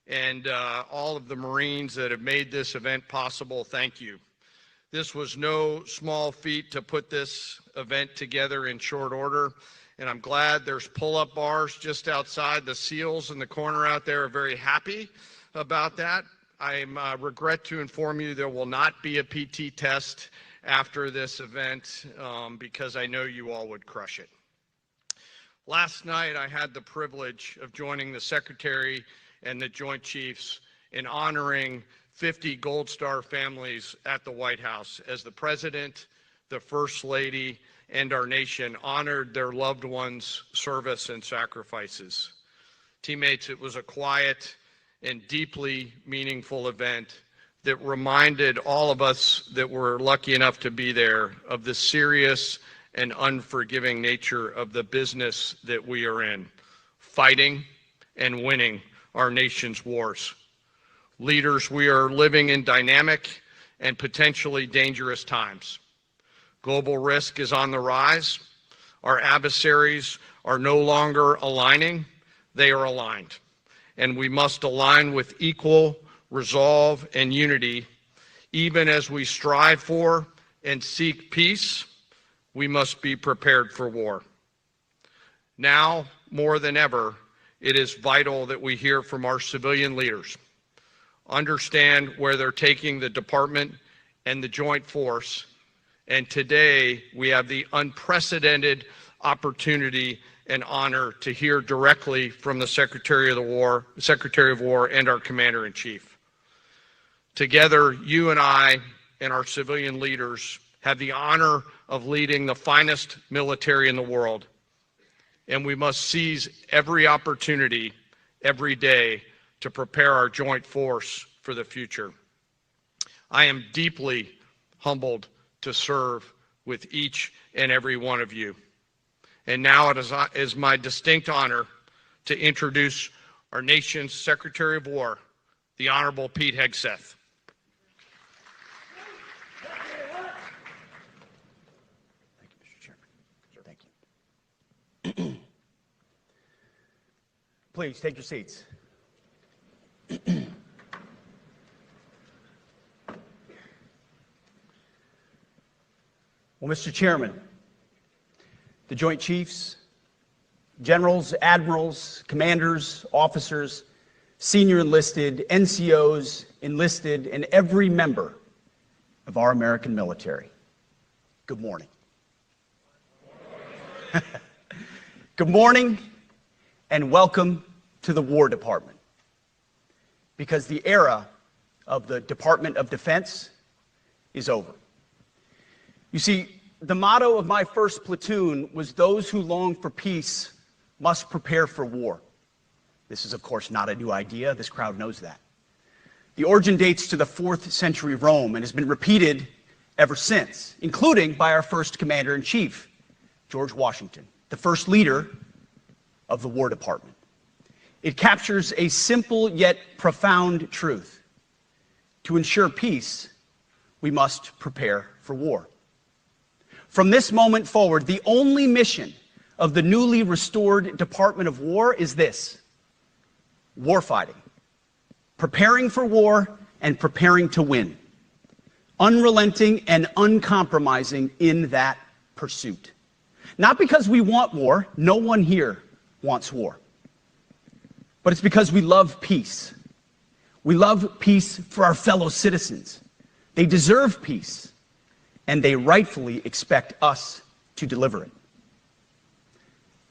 and all of the Marines that have made this event possible, thank you. This was no small feat to put this event together in short order, and I'm glad there's pull-up bars just outside. The SEALs in the corner out there are very happy about that. I regret to inform you there will not be a PT test after this event because I know you all would crush it. Last night, I had the privilege of joining the Secretary and the Joint Chiefs in honoring 50 Gold Star families at the White House as the President, the First Lady, and our nation honored their loved ones' service and sacrifices. Teammates, it was a quiet and deeply meaningful event that reminded all of us that were lucky enough to be there of the serious and unforgiving nature of the business that we are in, fighting and winning our nation's wars. Leaders, we are living in dynamic and potentially dangerous times. Global risk is on the rise. Our adversaries are no longer aligning, they are aligned. And we must align with equal resolve and unity. Even as we strive for and seek peace, we must be prepared for war. Now, more than ever, it is vital that we hear from our civilian leaders, understand where they're taking the department and the joint force, and today we have the unprecedented opportunity and honor to hear directly from the Secretary of War and our Commander-in-Chief. Together, you and I and our civilian leaders have the honor of leading the finest military in the world, and we must seize every opportunity every day to prepare our joint force for the future. I am deeply humbled to serve with each and every one of you. And now it is my distinct honor to introduce our nation's Secretary of War, the Honorable Pete Hegseth. Please take your seats. Well, Mr. Chairman, the Joint Chiefs, generals, admirals, commanders, officers, senior enlisted, NCOs, enlisted, and every member of our American military, good morning. Good morning and welcome to the War Department, because the era of the Department of Defense is over. You see, the motto of my first platoon was, "Those who long for peace must prepare for war." This is, of course, not a new idea. This crowd knows that. The origin dates to the 4th century Rome and has been repeated ever since, including by our first Commander-in-Chief, George Washington, the first leader of the War Department. It captures a simple yet profound truth. To ensure peace, we must prepare for war. From this moment forward, the only mission of the newly restored Department of War is this: warfighting, preparing for war and preparing to win, unrelenting and uncompromising in that pursuit. Not because we want war, no one here wants war, but it's because we love peace. We love peace for our fellow citizens. They deserve peace, and they rightfully expect us to deliver it.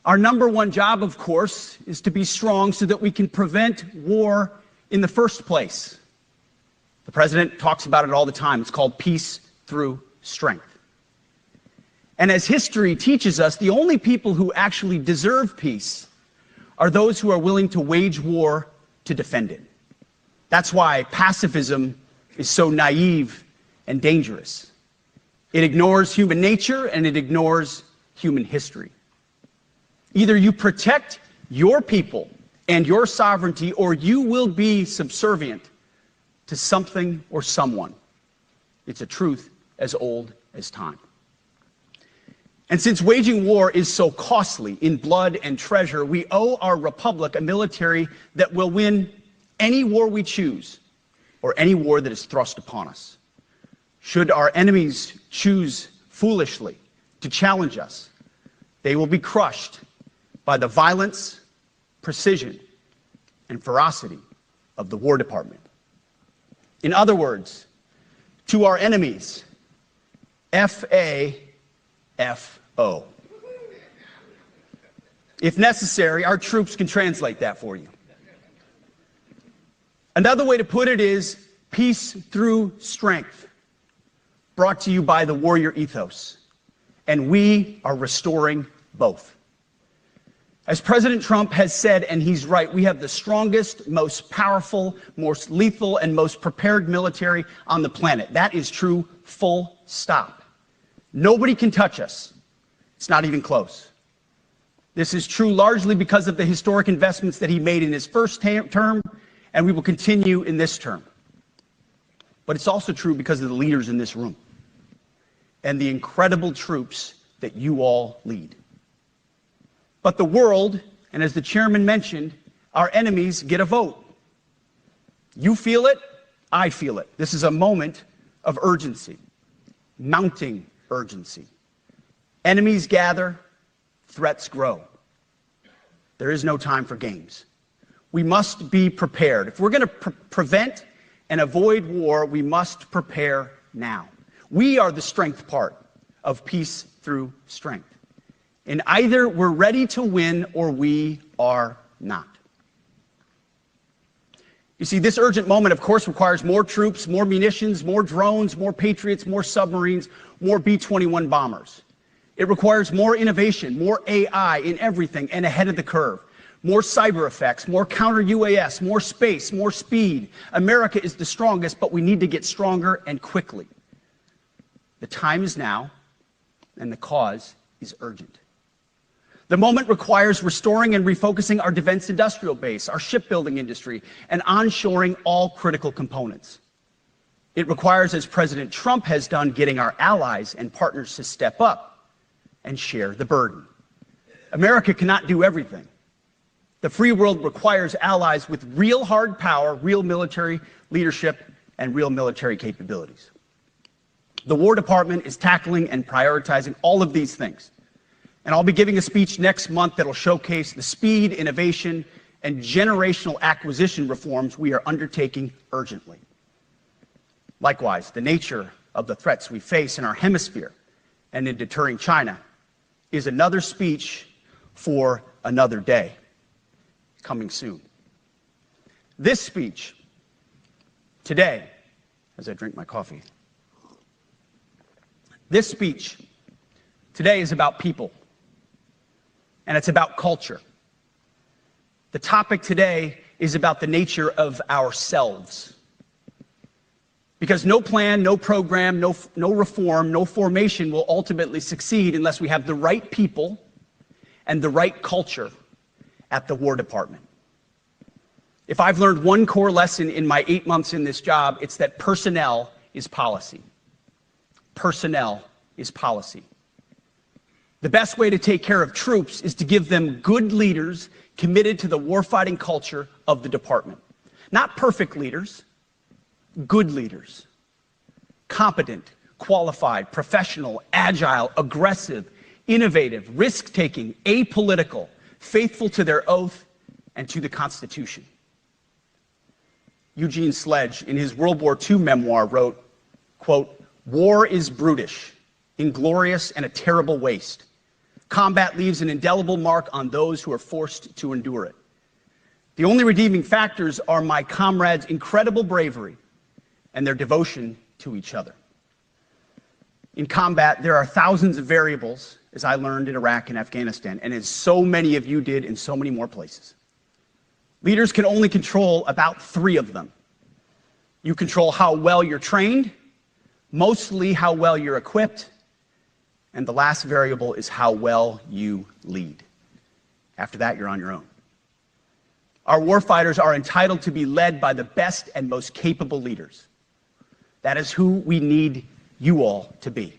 Our number one job, of course, is to be strong so that we can prevent war in the first place. The President talks about it all the time. It's called peace through strength. And as history teaches us, the only people who actually deserve peace are those who are willing to wage war to defend it. That's why pacifism is so naive and dangerous. It ignores human nature and it ignores human history. Either you protect your people and your sovereignty, or you will be subservient to something or someone. It's a truth as old as time. And since waging war is so costly in blood and treasure, we owe our republic a military that will win any war we choose or any war that is thrust upon us. Should our enemies choose foolishly to challenge us, they will be crushed by the violence, precision, and ferocity of the War Department. In other words, to our enemies, F-A-F-O. If necessary, our troops can translate that for you. Another way to put it is peace through strength, brought to you by the warrior ethos. And we are restoring both. As President Trump has said, and he's right, we have the strongest, most powerful, most lethal, and most prepared military on the planet. That is true, full stop. Nobody can touch us. It's not even close. This is true largely because of the historic investments that he made in his first term, and we will continue in this term. But it's also true because of the leaders in this room and the incredible troops that you all lead. But the world, and as the chairman mentioned, our enemies get a vote. You feel it, I feel it. This is a moment of urgency, mounting urgency. Enemies gather, threats grow. There is no time for games. We must be prepared. If we're going to prevent and avoid war, we must prepare now. We are the strength part of peace through strength. And either we're ready to win or we are not. You see, this urgent moment, of course, requires more troops, more munitions, more drones, more Patriots, more submarines, more B-21 bombers. It requires more innovation, more AI in everything and ahead of the curve. More cyber effects, more counter-UAS, more space, more speed. America is the strongest, but we need to get stronger and quickly. The time is now, and the cause is urgent. The moment requires restoring and refocusing our defense industrial base, our shipbuilding industry, and onshoring all critical components. It requires, as President Trump has done, getting our allies and partners to step up and share the burden. America cannot do everything. The free world requires allies with real hard power, real military leadership, and real military capabilities. The War Department is tackling and prioritizing all of these things. And I'll be giving a speech next month that'll showcase the speed, innovation, and generational acquisition reforms we are undertaking urgently. Likewise, the nature of the threats we face in our hemisphere and in deterring China is another speech for another day, coming soon. This speech today, as I drink my coffee, this speech today is about people, and it's about culture. The topic today is about the nature of ourselves. Because no plan, no program, no reform, no formation will ultimately succeed unless we have the right people and the right culture at the War Department. If I've learned one core lesson in my 8 months in this job, it's that personnel is policy. Personnel is policy. The best way to take care of troops is to give them good leaders committed to the warfighting culture of the department. Not perfect leaders, good leaders. Competent, qualified, professional, agile, aggressive, innovative, risk-taking, apolitical, faithful to their oath and to the Constitution. Eugene Sledge, in his World War II memoir, wrote, quote, "War is brutish, inglorious, and a terrible waste. Combat leaves an indelible mark on those who are forced to endure it. The only redeeming factors are my comrades' incredible bravery and their devotion to each other." In combat, there are thousands of variables, as I learned in Iraq and Afghanistan, and as so many of you did in so many more places. Leaders can only control about 3 of them. You control how well you're trained, mostly how well you're equipped, and the last variable is how well you lead. After that, you're on your own. Our warfighters are entitled to be led by the best and most capable leaders. That is who we need you all to be.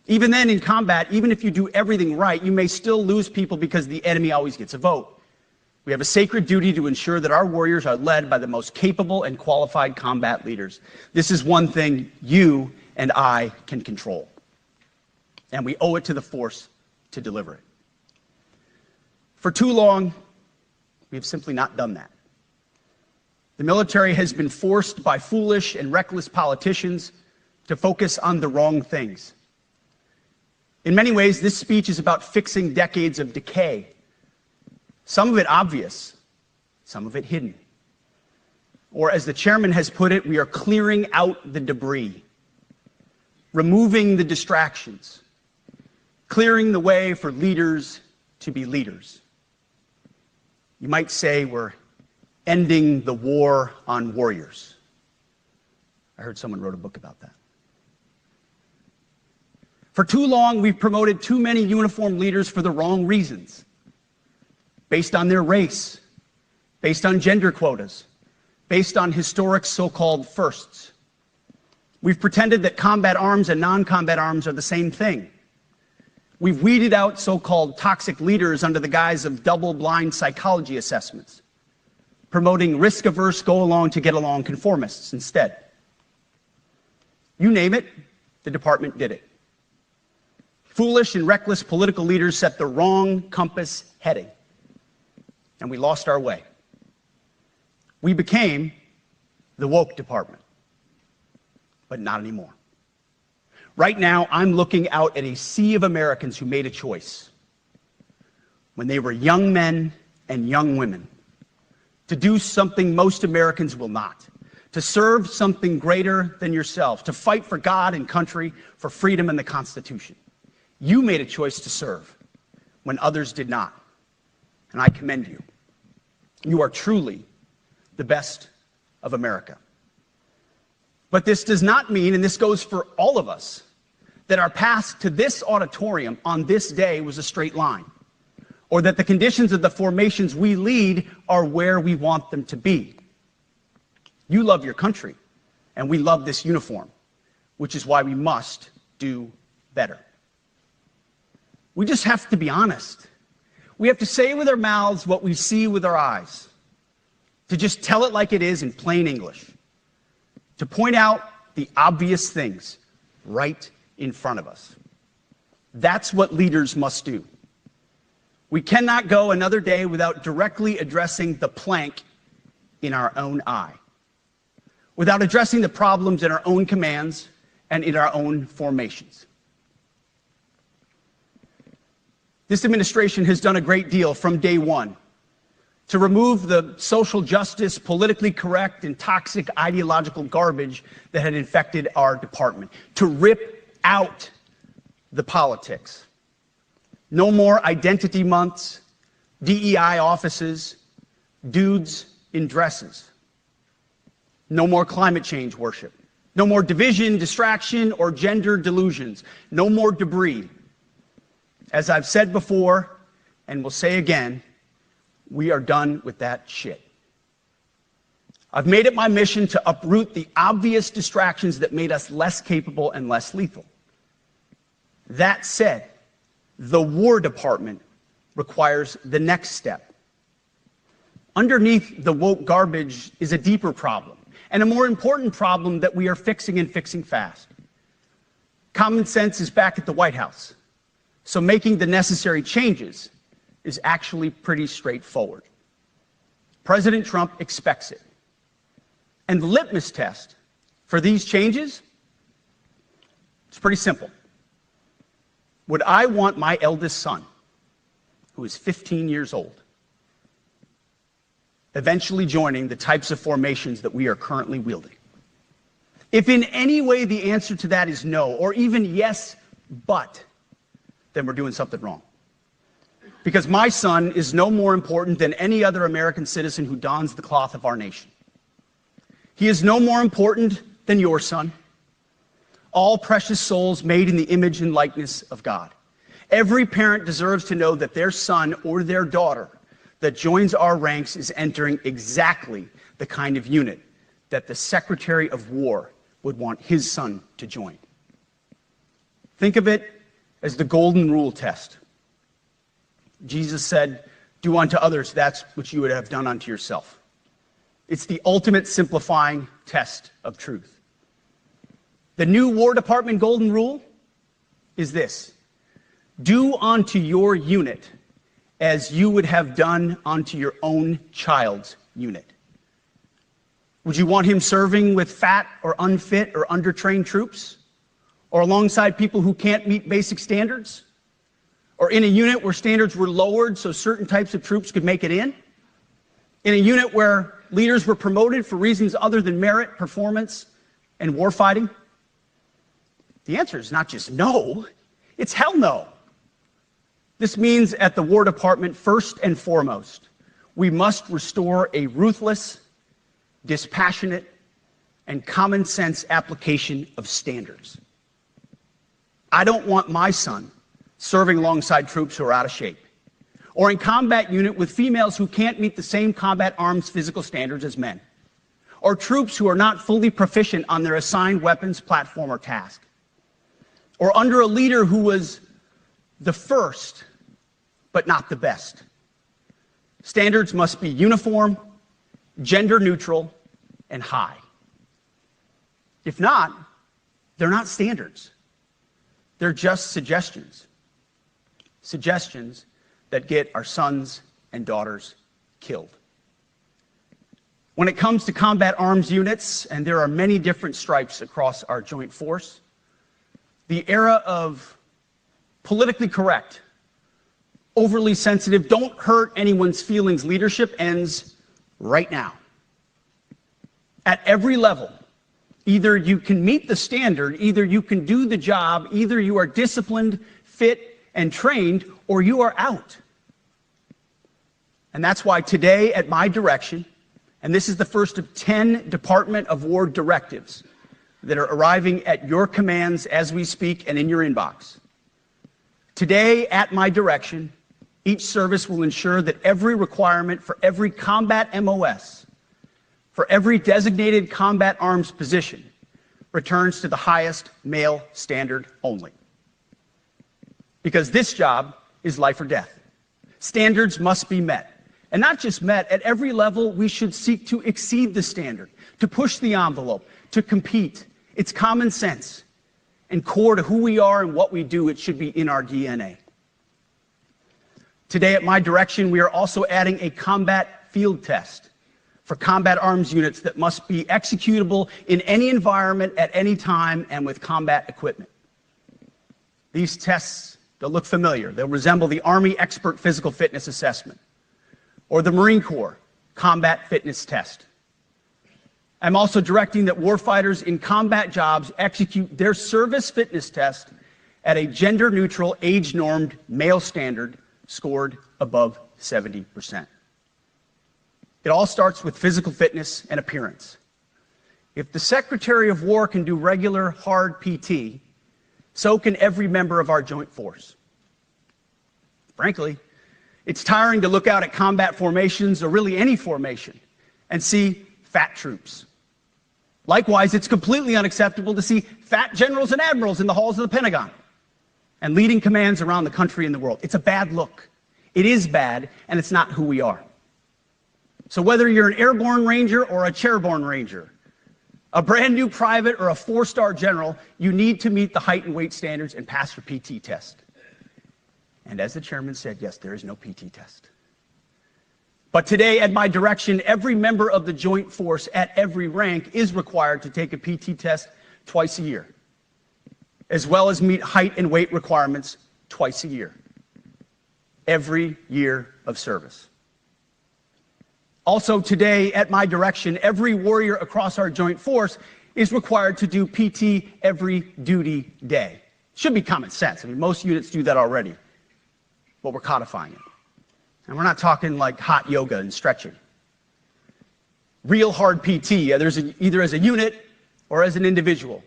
Even then, in combat, even if you do everything right, you may still lose people because the enemy always gets a vote. We have a sacred duty to ensure that our warriors are led by the most capable and qualified combat leaders. This is one thing you and I can control, and we owe it to the force to deliver it. For too long, we have simply not done that. The military has been forced by foolish and reckless politicians to focus on the wrong things. In many ways, this speech is about fixing decades of decay. Some of it obvious, some of it hidden. Or as the chairman has put it, we are clearing out the debris, removing the distractions, clearing the way for leaders to be leaders. You might say we're ending the war on warriors. I heard someone wrote a book about that. For too long, we've promoted too many uniformed leaders for the wrong reasons, based on their race, based on gender quotas, based on historic so-called firsts. We've pretended that combat arms and non-combat arms are the same thing. We've weeded out so-called toxic leaders under the guise of double-blind psychology assessments, promoting risk-averse, go-along-to-get-along conformists instead. You name it, the department did it. Foolish and reckless political leaders set the wrong compass heading, and we lost our way. We became the woke department, but not anymore. Right now, I'm looking out at a sea of Americans who made a choice when they were young men and young women to do something most Americans will not, to serve something greater than yourself, to fight for God and country, for freedom and the Constitution. You made a choice to serve when others did not, and I commend you. You are truly the best of America. But this does not mean, and this goes for all of us, that our path to this auditorium on this day was a straight line, or that the conditions of the formations we lead are where we want them to be. You love your country, and we love this uniform, which is why we must do better. We just have to be honest. We have to say with our mouths what we see with our eyes, to just tell it like it is in plain English, to point out the obvious things right in front of us. That's what leaders must do. We cannot go another day without directly addressing the plank in our own eye, without addressing the problems in our own commands and in our own formations. This administration has done a great deal from day one to remove the social justice, politically correct, and toxic ideological garbage that had infected our department, to rip out the politics. No more identity months, DEI offices, dudes in dresses. No more climate change worship. No more division, distraction, or gender delusions. No more debris. As I've said before, and will say again, we are done with that shit. I've made it my mission to uproot the obvious distractions that made us less capable and less lethal. That said, the War Department requires the next step. Underneath the woke garbage is a deeper problem, and a more important problem that we are fixing and fixing fast. Common sense is back at the White House, so making the necessary changes is actually pretty straightforward. President Trump expects it. And the litmus test for these changes is pretty simple. Would I want my eldest son, who is 15 years old, eventually joining the types of formations that we are currently wielding? If in any way the answer to that is no, or even yes, but, then we're doing something wrong. Because my son is no more important than any other American citizen who dons the cloth of our nation. He is no more important than your son. All precious souls made in the image and likeness of God. Every parent deserves to know that their son or their daughter that joins our ranks is entering exactly the kind of unit that the Secretary of War would want his son to join. Think of it as the golden rule test. Jesus said, Do unto others that's what you would have done unto yourself. It's the ultimate simplifying test of truth. The new War Department golden rule is this: do unto your unit as you would have done unto your own child's unit. Would you want him serving with fat or unfit or undertrained troops? Or alongside people who can't meet basic standards? Or in a unit where standards were lowered so certain types of troops could make it in? In a unit where leaders were promoted for reasons other than merit, performance, and warfighting? The answer is not just no, it's hell no. This means at the War Department, first and foremost, we must restore a ruthless, dispassionate, and common sense application of standards. I don't want my son serving alongside troops who are out of shape, or in combat unit with females who can't meet the same combat arms physical standards as men, or troops who are not fully proficient on their assigned weapons, platform, or task, or under a leader who was the first, but not the best. Standards must be uniform, gender neutral, and high. If not, they're not standards. They're just suggestions. Suggestions that get our sons and daughters killed. When it comes to combat arms units, and there are many different stripes across our joint force, the era of politically correct, overly sensitive, don't hurt anyone's feelings leadership ends right now. At every level, either you can meet the standard, either you can do the job, either you are disciplined, fit, and trained, or you are out. And that's why today, at my direction, and this is the first of 10 Department of War directives that are arriving at your commands as we speak and in your inbox. Today, at my direction, each service will ensure that every requirement for every combat MOS, for every designated combat arms position, returns to the highest male standard only. Because this job is life or death. Standards must be met. And not just met, at every level we should seek to exceed the standard, to push the envelope, to compete. It's common sense and core to who we are and what we do. It should be in our DNA. Today, at my direction, we are also adding a combat field test for combat arms units that must be executable in any environment at any time and with combat equipment. These tests, they'll look familiar. They'll resemble the Army Expert Physical Fitness Assessment or the Marine Corps Combat Fitness Test. I'm also directing that warfighters in combat jobs execute their service fitness test at a gender-neutral, age-normed male standard scored above 70%. It all starts with physical fitness and appearance. If the Secretary of War can do regular, hard PT, so can every member of our joint force. Frankly, it's tiring to look out at combat formations, or really any formation, and see fat troops. Likewise, it's completely unacceptable to see fat generals and admirals in the halls of the Pentagon and leading commands around the country and the world. It's a bad look. It is bad, and it's not who we are. So whether you're an airborne ranger or a chairborne ranger, a brand new private or a 4-star general, you need to meet the height and weight standards and pass your PT test. And as the chairman said, yes, there is no PT test. But today, at my direction, every member of the joint force at every rank is required to take a PT test twice a year, as well as meet height and weight requirements twice a year, every year of service. Also today, at my direction, every warrior across our joint force is required to do PT every duty day. Should be common sense. I mean, most units do that already, but we're codifying it. And we're not talking like hot yoga and stretching. Real hard PT, either as a unit or as an individual.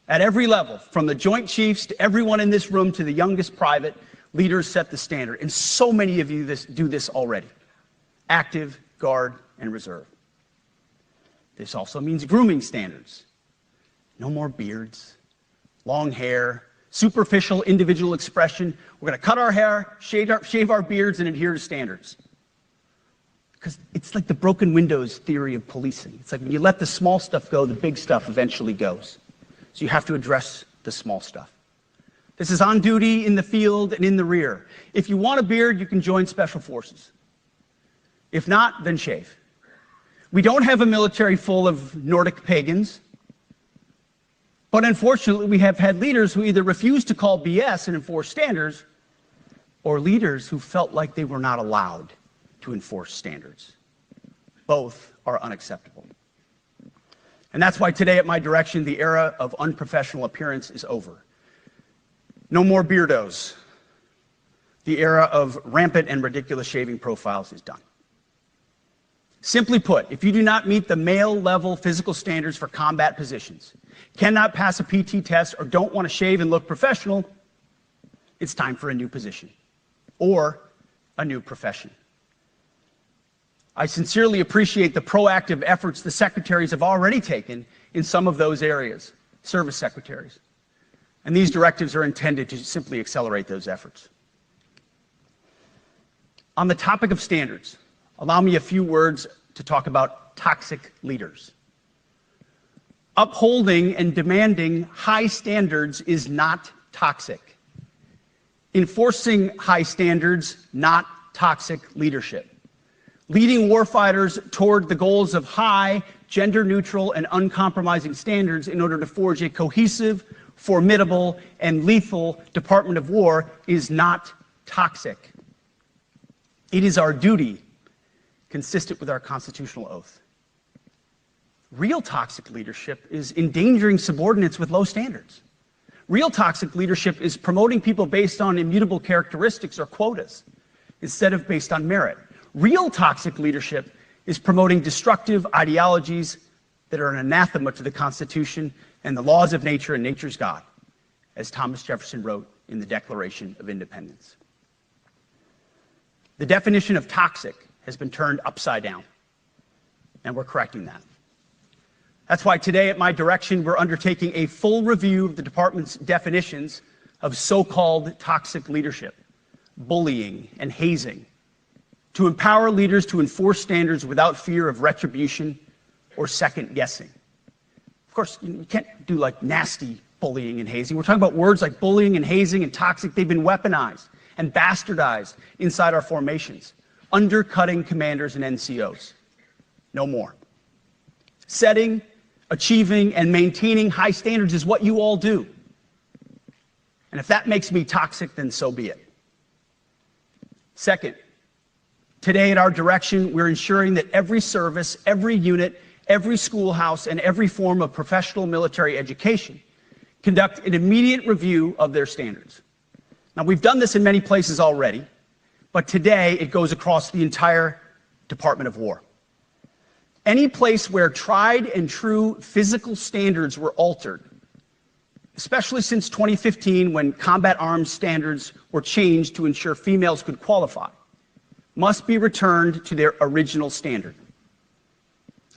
At every level, from the Joint Chiefs to everyone in this room to the youngest private, leaders set the standard. And so many of you do this already. Active, Guard, and Reserve. This also means grooming standards. No more beards, long hair, superficial individual expression. We're going to cut our hair, shave our beards, and adhere to standards. Because it's like the broken windows theory of policing. It's like when you let the small stuff go, the big stuff eventually goes. So you have to address the small stuff. This is on duty, in the field, and in the rear. If you want a beard, you can join Special Forces. If not, then shave. We don't have a military full of Nordic pagans. But unfortunately, we have had leaders who either refuse to call BS and enforce standards, or leaders who felt like they were not allowed to enforce standards. Both are unacceptable. And that's why today, at my direction, the era of unprofessional appearance is over. No more beardos. The era of rampant and ridiculous shaving profiles is done. Simply put, if you do not meet the male-level physical standards for combat positions, cannot pass a PT test, or don't want to shave and look professional, it's time for a new position or a new profession. I sincerely appreciate the proactive efforts the secretaries have already taken in some of those areas, service secretaries. And these directives are intended to simply accelerate those efforts. On the topic of standards, allow me a few words to talk about toxic leaders. Upholding and demanding high standards is not toxic. Enforcing high standards, not toxic leadership. Leading warfighters toward the goals of high, gender-neutral, and uncompromising standards in order to forge a cohesive, formidable, and lethal Department of War is not toxic. It is our duty, consistent with our constitutional oath. Real toxic leadership is endangering subordinates with low standards. Real toxic leadership is promoting people based on immutable characteristics or quotas instead of based on merit. Real toxic leadership is promoting destructive ideologies that are an anathema to the Constitution and the laws of nature and nature's God, as Thomas Jefferson wrote in the Declaration of Independence. The definition of toxic has been turned upside down, and we're correcting that. That's why today, at my direction, we're undertaking a full review of the department's definitions of so-called toxic leadership, bullying, and hazing, to empower leaders to enforce standards without fear of retribution or second guessing. Of course, you can't do like nasty bullying and hazing. We're talking about words like bullying and hazing and toxic. They've been weaponized and bastardized inside our formations, undercutting commanders and NCOs. No more. Setting, achieving, and maintaining high standards is what you all do. And if that makes me toxic, then so be it. Second, today at our direction, we're ensuring that every service, every unit, every schoolhouse, and every form of professional military education conduct an immediate review of their standards. Now, we've done this in many places already, but today it goes across the entire Department of War. Any place where tried and true physical standards were altered, especially since 2015 when combat arms standards were changed to ensure females could qualify, must be returned to their original standard.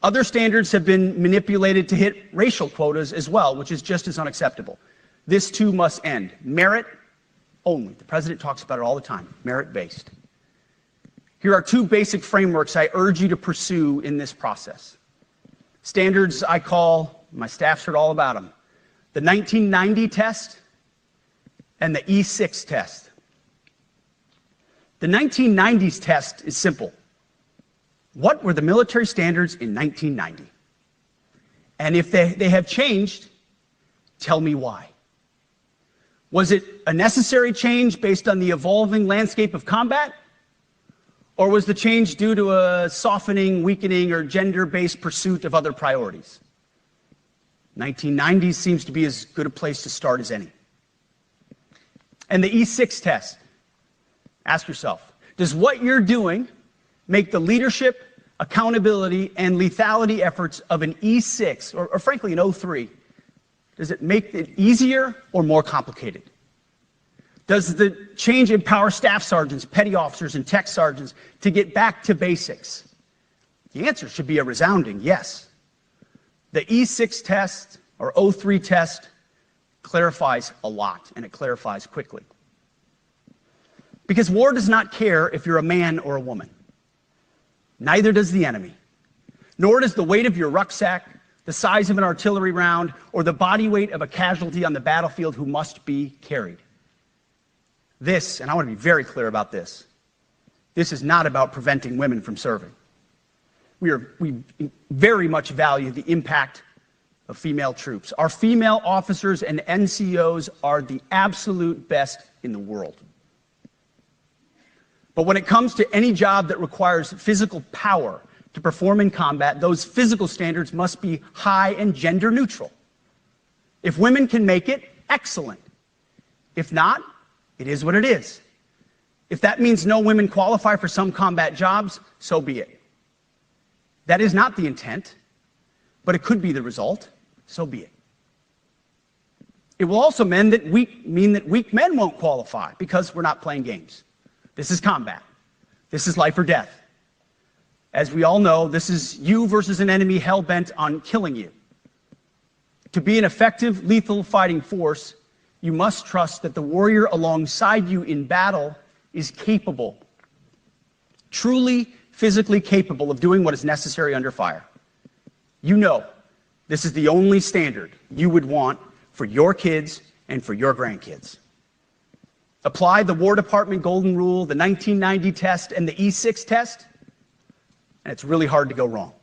Other standards have been manipulated to hit racial quotas as well, which is just as unacceptable. This too must end. Merit only. The president talks about it all the time, merit-based. Here are two basic frameworks I urge you to pursue in this process. Standards I call, my staff's heard all about them, the 1990 test and the E6 test. The 1990s test is simple. What were the military standards in 1990? And if they have changed, tell me why. Was it a necessary change based on the evolving landscape of combat? Or was the change due to a softening, weakening, or gender-based pursuit of other priorities? 1990s seems to be as good a place to start as any. And the E6 test. Ask yourself, does what you're doing make the leadership, accountability, and lethality efforts of an E6, or frankly an O3, does it make it easier or more complicated? Does the change empower staff sergeants, petty officers, and tech sergeants to get back to basics? The answer should be a resounding yes. The E6 test, or O3 test, clarifies a lot, and it clarifies quickly. Because war does not care if you're a man or a woman. Neither does the enemy. Nor does the weight of your rucksack, the size of an artillery round, or the body weight of a casualty on the battlefield who must be carried. This, and I want to be very clear about this, this is not about preventing women from serving. We very much value the impact of female troops. Our female officers and NCOs are the absolute best in the world. But when it comes to any job that requires physical power to perform in combat, those physical standards must be high and gender neutral. If women can make it, excellent. If not, it is what it is. If that means no women qualify for some combat jobs, so be it. That is not the intent, but it could be the result, so be it. It will also mean that weak men won't qualify because we're not playing games. This is combat. This is life or death. As we all know, this is you versus an enemy hell-bent on killing you. To be an effective, lethal fighting force, you must trust that the warrior alongside you in battle is capable, truly physically capable of doing what is necessary under fire. You know this is the only standard you would want for your kids and for your grandkids. Apply the War Department Golden Rule, the 1990 test, and the E6 test, and it's really hard to go wrong.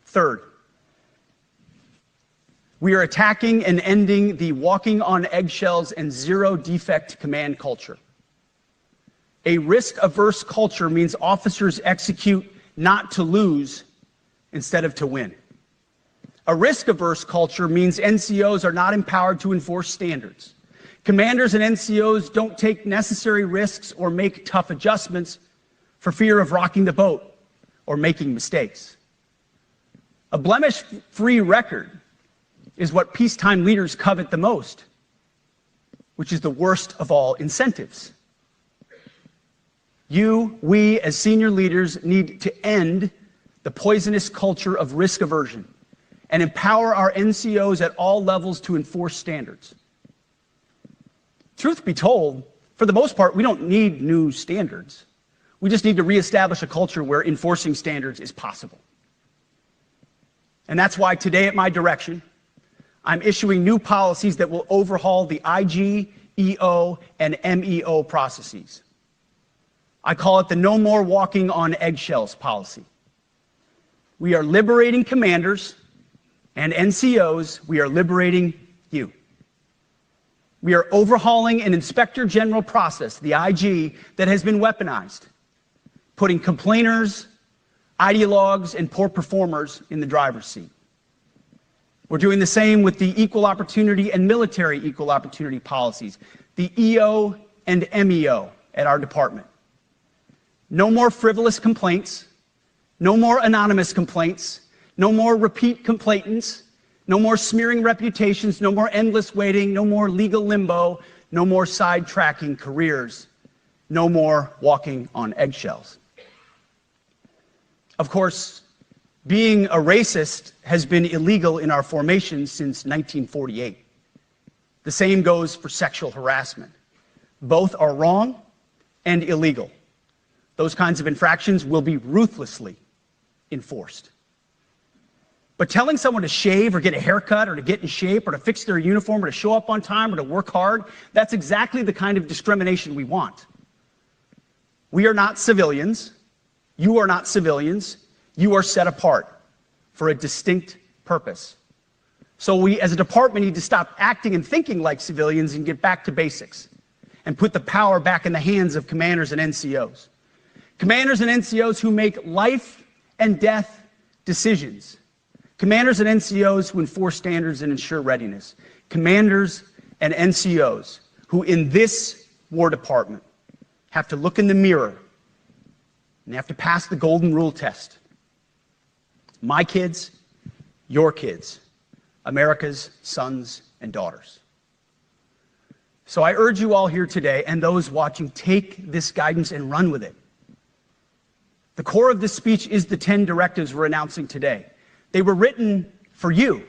Third, we are attacking and ending the walking on eggshells and zero-defect command culture. A risk-averse culture means officers execute not to lose instead of to win. A risk-averse culture means NCOs are not empowered to enforce standards. Commanders and NCOs don't take necessary risks or make tough adjustments for fear of rocking the boat or making mistakes. A blemish-free record is what peacetime leaders covet the most, which is the worst of all incentives. We, as senior leaders, need to end the poisonous culture of risk aversion and empower our NCOs at all levels to enforce standards. Truth be told, for the most part, we don't need new standards. We just need to reestablish a culture where enforcing standards is possible. And that's why today, at my direction, I'm issuing new policies that will overhaul the IG, EO, and MEO processes. I call it the No More Walking on Eggshells policy. We are liberating commanders and NCOs. We are liberating you. We are overhauling an inspector general process, the IG, that has been weaponized, putting complainers, ideologues, and poor performers in the driver's seat. We're doing the same with the equal opportunity and military equal opportunity policies, the EO and MEO at our department. No more frivolous complaints, no more anonymous complaints, no more repeat complainants, no more smearing reputations, no more endless waiting, no more legal limbo, no more sidetracking careers, no more walking on eggshells. Of course, being a racist has been illegal in our formation since 1948. The same goes for sexual harassment. Both are wrong and illegal. Those kinds of infractions will be ruthlessly enforced. But telling someone to shave or get a haircut or to get in shape or to fix their uniform or to show up on time or to work hard, that's exactly the kind of discrimination we want. We are not civilians. You are not civilians. You are set apart for a distinct purpose. So we, as a department, need to stop acting and thinking like civilians and get back to basics and put the power back in the hands of commanders and NCOs. Commanders and NCOs who make life and death decisions. Commanders and NCOs who enforce standards and ensure readiness. Commanders and NCOs who, in this War Department, have to look in the mirror and they have to pass the Golden Rule test. My kids, your kids, America's sons and daughters. So I urge you all here today and those watching, take this guidance and run with it. The core of this speech is the 10 directives we're announcing today. They were written for you,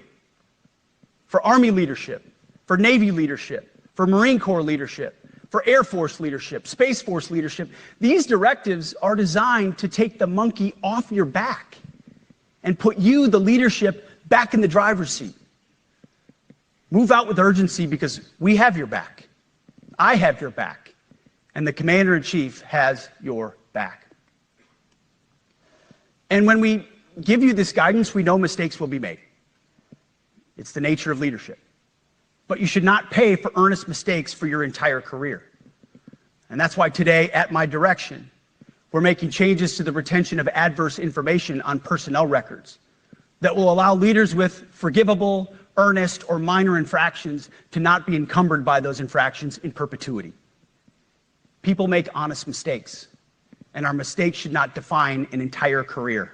for Army leadership, for Navy leadership, for Marine Corps leadership, for Air Force leadership, Space Force leadership. These directives are designed to take the monkey off your back and put you, the leadership, back in the driver's seat. Move out with urgency because we have your back. I have your back. And the Commander-in-Chief has your back. And when we give you this guidance, we know mistakes will be made. It's the nature of leadership. But you should not pay for earnest mistakes for your entire career. And that's why today, at my direction, we're making changes to the retention of adverse information on personnel records that will allow leaders with forgivable, earnest, or minor infractions to not be encumbered by those infractions in perpetuity. People make honest mistakes, and our mistakes should not define an entire career.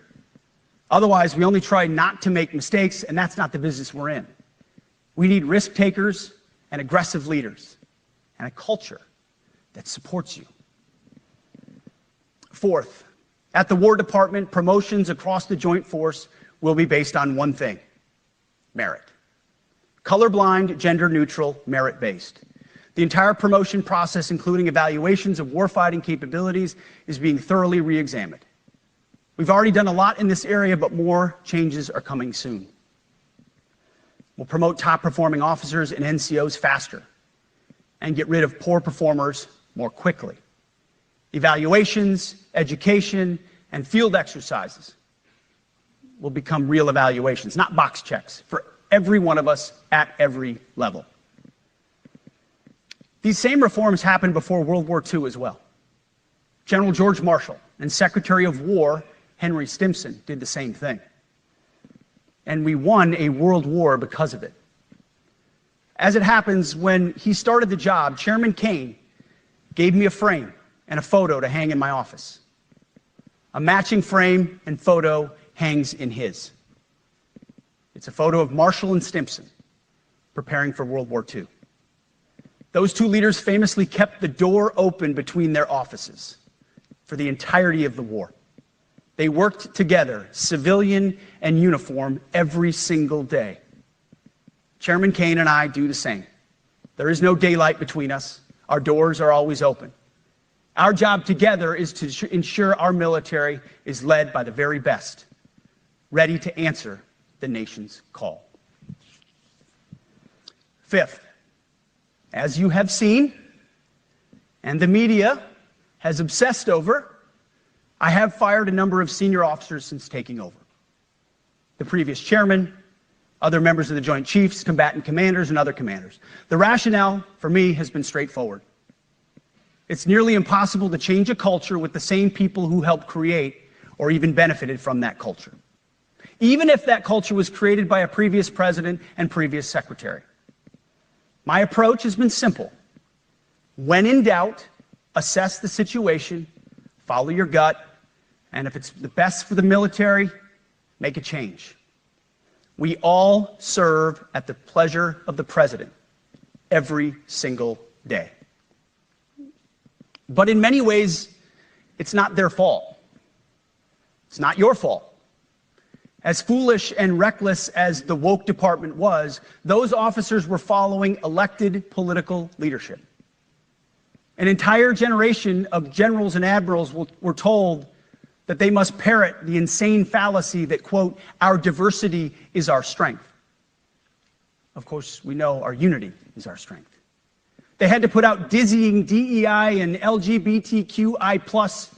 Otherwise, we only try not to make mistakes, and that's not the business we're in. We need risk takers and aggressive leaders and a culture that supports you. Fourth, at the War Department, promotions across the Joint Force will be based on one thing: merit. Colorblind, gender-neutral, merit-based. The entire promotion process, including evaluations of warfighting capabilities, is being thoroughly re-examined. We've already done a lot in this area, but more changes are coming soon. We'll promote top-performing officers and NCOs faster and get rid of poor performers more quickly. Evaluations, education, and field exercises will become real evaluations, not box checks, for every one of us at every level. These same reforms happened before World War II as well. General George Marshall and Secretary of War Henry Stimson did the same thing. And we won a world war because of it. As it happens, when he started the job, Chairman Kane gave me a frame and a photo to hang in my office. A matching frame and photo hangs in his. It's a photo of Marshall and Stimson preparing for World War II. Those two leaders famously kept the door open between their offices for the entirety of the war. They worked together, civilian and uniform, every single day. Chairman Kane and I do the same. There is no daylight between us. Our doors are always open. Our job together is to ensure our military is led by the very best, ready to answer the nation's call. Fifth, as you have seen, and the media has obsessed over, I have fired a number of senior officers since taking over. The previous chairman, other members of the Joint Chiefs, combatant commanders, and other commanders. The rationale for me has been straightforward. It's nearly impossible to change a culture with the same people who helped create or even benefited from that culture, even if that culture was created by a previous president and previous secretary. My approach has been simple. When in doubt, assess the situation, follow your gut, and if it's the best for the military, make a change. We all serve at the pleasure of the president every single day. But in many ways, it's not their fault. It's not your fault. As foolish and reckless as the woke department was, those officers were following elected political leadership. An entire generation of generals and admirals were told that they must parrot the insane fallacy that, quote, our diversity is our strength. Of course, we know our unity is our strength. They had to put out dizzying DEI and LGBTQI+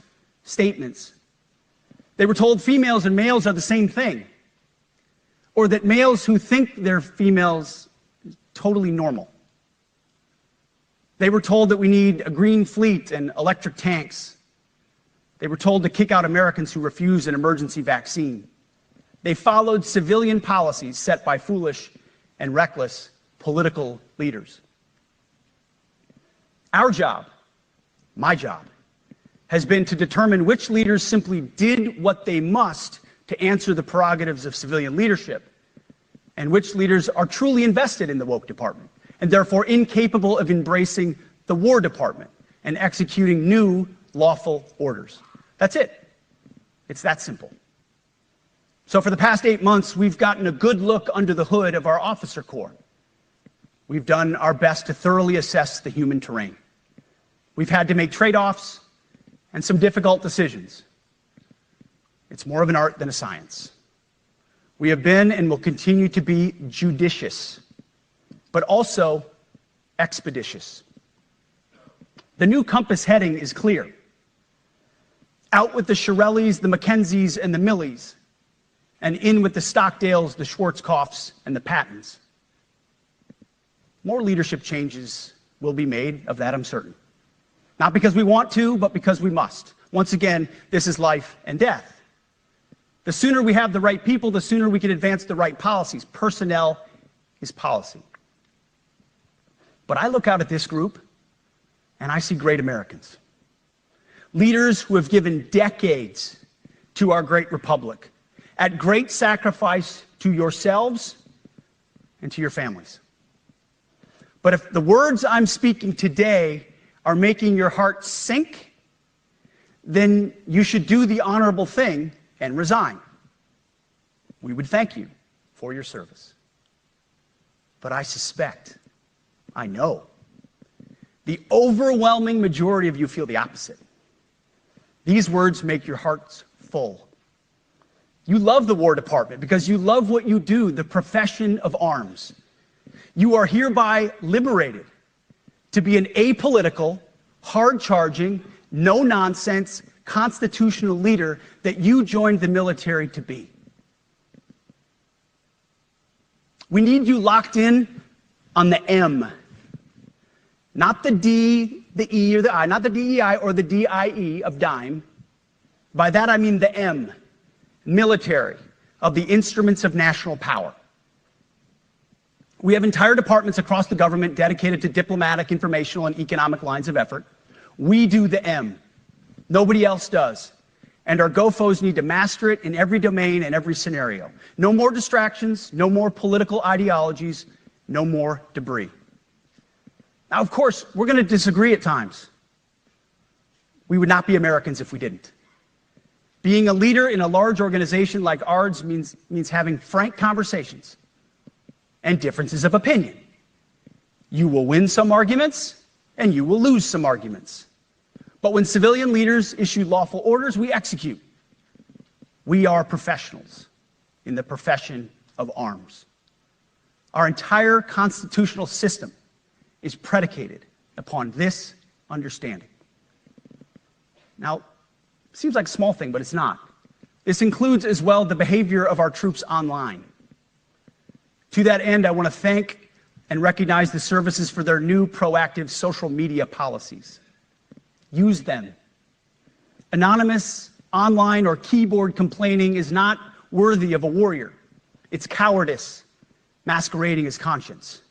statements. They were told females and males are the same thing, or that males who think they're females is totally normal. They were told that we need a green fleet and electric tanks. They were told to kick out Americans who refuse an emergency vaccine. They followed civilian policies set by foolish and reckless political leaders. Our job, my job, has been to determine which leaders simply did what they must to answer the prerogatives of civilian leadership, and which leaders are truly invested in the woke department, and therefore incapable of embracing the War Department and executing new lawful orders. That's it. It's that simple. So for the past 8 months, we've gotten a good look under the hood of our officer corps. We've done our best to thoroughly assess the human terrain. We've had to make trade-offs and some difficult decisions. It's more of an art than a science. We have been and will continue to be judicious, but also expeditious. The new compass heading is clear. Out with the Shirellis, the Mackenzies, and the Millies, and in with the Stockdales, the Schwarzkopfs, and the Pattons. More leadership changes will be made, of that I'm certain. Not because we want to, but because we must. Once again, this is life and death. The sooner we have the right people, the sooner we can advance the right policies. Personnel is policy. But I look out at this group, and I see great Americans. Leaders who have given decades to our great republic, at great sacrifice to yourselves and to your families. But if the words I'm speaking today are making your heart sink, then you should do the honorable thing and resign. We would thank you for your service. But I suspect, I know, the overwhelming majority of you feel the opposite. These words make your hearts full. You love the War Department because you love what you do, the profession of arms. You are hereby liberated to be an apolitical, hard-charging, no-nonsense, constitutional leader that you joined the military to be. We need you locked in on the M, not the D, the E, or the I, not the DEI or the DIE of dime. By that I mean the M, military, of the instruments of national power. We have entire departments across the government dedicated to diplomatic, informational, and economic lines of effort. We do the M. Nobody else does. And our GoFos need to master it in every domain and every scenario. No more distractions, no more political ideologies, no more debris. Now, of course, we're going to disagree at times. We would not be Americans if we didn't. Being a leader in a large organization like ours means having frank conversations and differences of opinion. You will win some arguments, and you will lose some arguments. But when civilian leaders issue lawful orders, we execute. We are professionals in the profession of arms. Our entire constitutional system is predicated upon this understanding. Now, it seems like a small thing, but it's not. This includes as well the behavior of our troops online. To that end, I want to thank and recognize the services for their new proactive social media policies. Use them. Anonymous, online, or keyboard complaining is not worthy of a warrior. It's cowardice masquerading as conscience.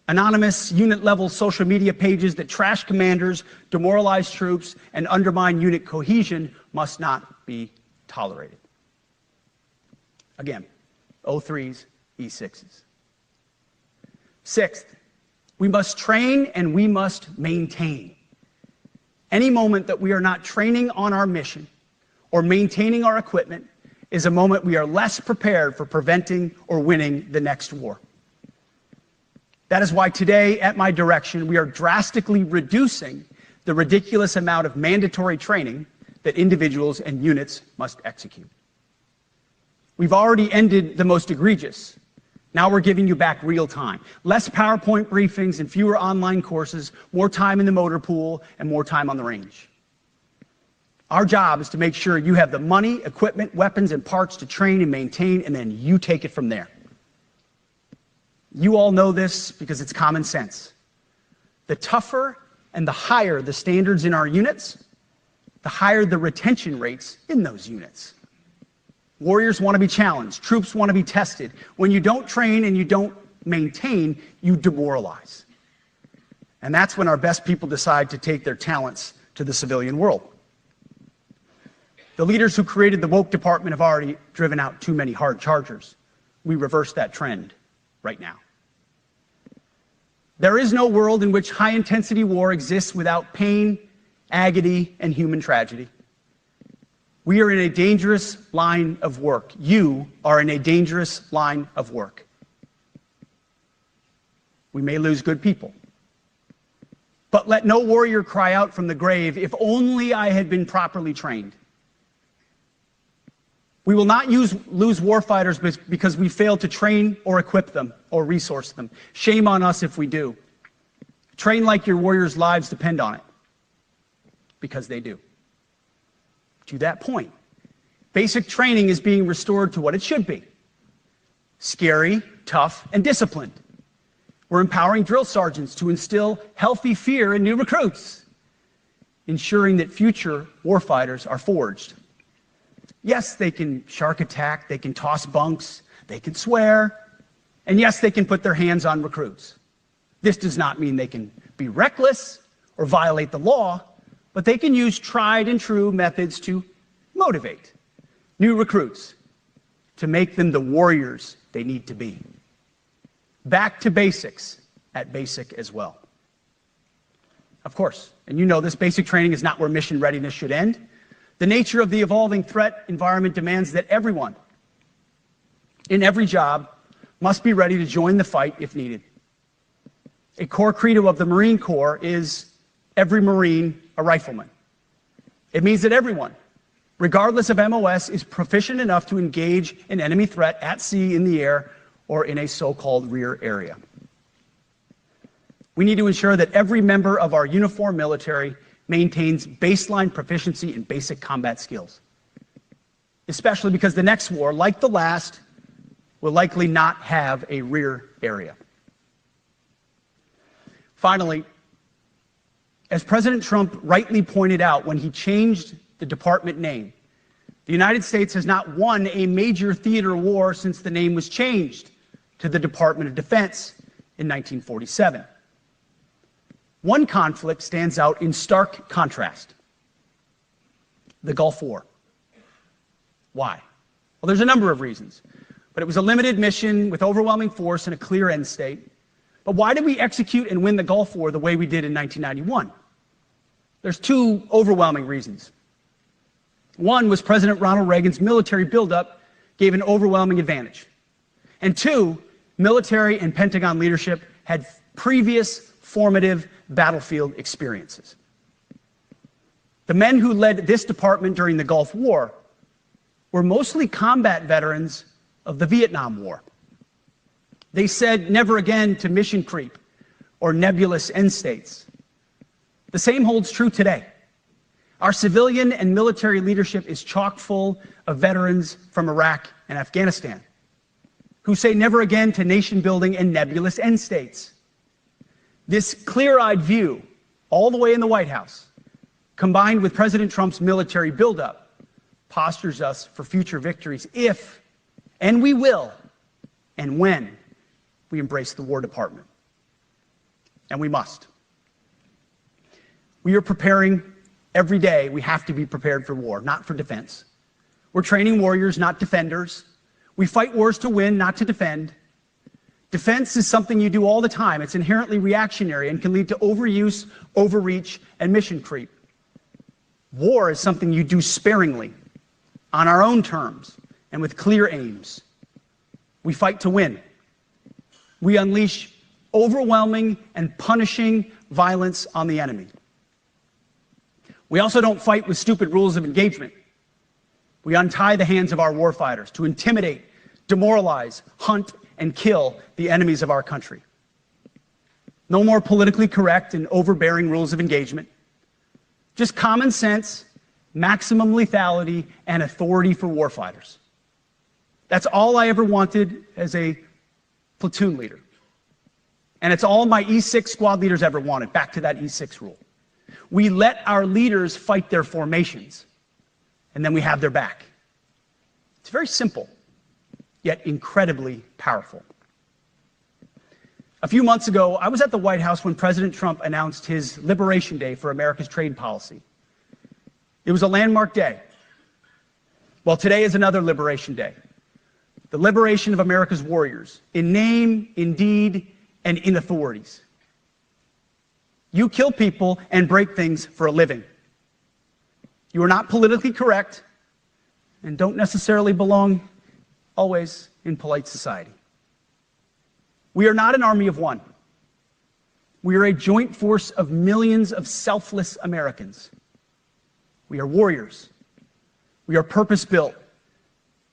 Anonymous, unit-level social media pages that trash commanders, demoralize troops, and undermine unit cohesion must not be tolerated. Again, O3s, E6s. Sixth, we must train and we must maintain. Any moment that we are not training on our mission or maintaining our equipment is a moment we are less prepared for preventing or winning the next war. That is why today, at my direction, we are drastically reducing the ridiculous amount of mandatory training that individuals and units must execute. We've already ended the most egregious. Now we're giving you back real time. Less PowerPoint briefings and fewer online courses, more time in the motor pool, and more time on the range. Our job is to make sure you have the money, equipment, weapons, and parts to train and maintain, and then you take it from there. You all know this because it's common sense. The tougher and the higher the standards in our units, the higher the retention rates in those units. Warriors want to be challenged. Troops want to be tested. When you don't train and you don't maintain, you demoralize. And that's when our best people decide to take their talents to the civilian world. The leaders who created the woke department have already driven out too many hard chargers. We reverse that trend right now. There is no world in which high-intensity war exists without pain, agony, and human tragedy. We are in a dangerous line of work. You are in a dangerous line of work. We may lose good people. But let no warrior cry out from the grave, "If only I had been properly trained." We will not lose warfighters because we failed to train or equip them or resource them. Shame on us if we do. Train like your warriors' lives depend on it, because they do. To that point, basic training is being restored to what it should be: scary, tough, and disciplined. We're empowering drill sergeants to instill healthy fear in new recruits, ensuring that future warfighters are forged. Yes, they can shark attack, they can toss bunks, they can swear, and yes, they can put their hands on recruits. This does not mean they can be reckless or violate the law, but they can use tried and true methods to motivate new recruits, to make them the warriors they need to be. Back to basics at basic as well. Of course, and you know this, basic training is not where mission readiness should end. The nature of the evolving threat environment demands that everyone, in every job, must be ready to join the fight if needed. A core credo of the Marine Corps is every Marine a rifleman. It means that everyone, regardless of MOS, is proficient enough to engage an enemy threat at sea, in the air, or in a so-called rear area. We need to ensure that every member of our uniformed military maintains baseline proficiency in basic combat skills, especially because the next war, like the last, will likely not have a rear area. Finally, as President Trump rightly pointed out when he changed the department name, the United States has not won a major theater war since the name was changed to the Department of Defense in 1947. One conflict stands out in stark contrast: the Gulf War. Why? Well, there's a number of reasons, but it was a limited mission with overwhelming force and a clear end state. But why did we execute and win the Gulf War the way we did in 1991? There's two overwhelming reasons. One was President Ronald Reagan's military buildup gave an overwhelming advantage. And two, military and Pentagon leadership had previous formative battlefield experiences. The men who led this department during the Gulf War were mostly combat veterans of the Vietnam War. They said never again to mission creep or nebulous end states. The same holds true today. Our civilian and military leadership is chock full of veterans from Iraq and Afghanistan who say never again to nation building and nebulous end states. This clear-eyed view, all the way in the White House, combined with President Trump's military buildup, postures us for future victories if, and we will, and when we embrace the War Department. And we must. We are preparing every day. We have to be prepared for war, not for defense. We're training warriors, not defenders. We fight wars to win, not to defend. Defense is something you do all the time. It's inherently reactionary and can lead to overuse, overreach, and mission creep. War is something you do sparingly, on our own terms, and with clear aims. We fight to win. We unleash overwhelming and punishing violence on the enemy. We also don't fight with stupid rules of engagement. We untie the hands of our warfighters to intimidate, demoralize, hunt, and kill the enemies of our country. No more politically correct and overbearing rules of engagement. Just common sense, maximum lethality, and authority for warfighters. That's all I ever wanted as a platoon leader. And it's all my E6 squad leaders ever wanted, back to that E6 rule. We let our leaders fight their formations, and then we have their back. It's very simple, yet incredibly powerful. A few months ago, I was at the White House when President Trump announced his Liberation Day for America's trade policy. It was a landmark day. Well, today is another Liberation Day. The liberation of America's warriors, in name, in deed, and in authorities. You kill people and break things for a living. You are not politically correct and don't necessarily belong always in polite society. We are not an army of one. We are a joint force of millions of selfless Americans. We are warriors. We are purpose-built,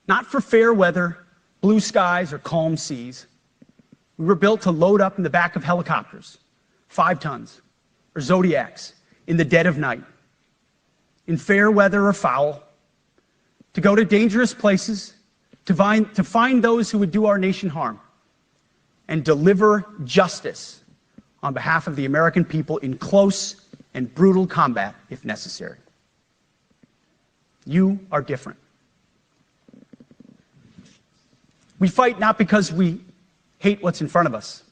not for fair weather, blue skies, or calm seas. We were built to load up in the back of helicopters, 5 tons, or Zodiacs, in the dead of night, in fair weather or foul, to go to dangerous places, to find those who would do our nation harm, and deliver justice on behalf of the American people in close and brutal combat if necessary. You are different. We fight not because we hate what's in front of us.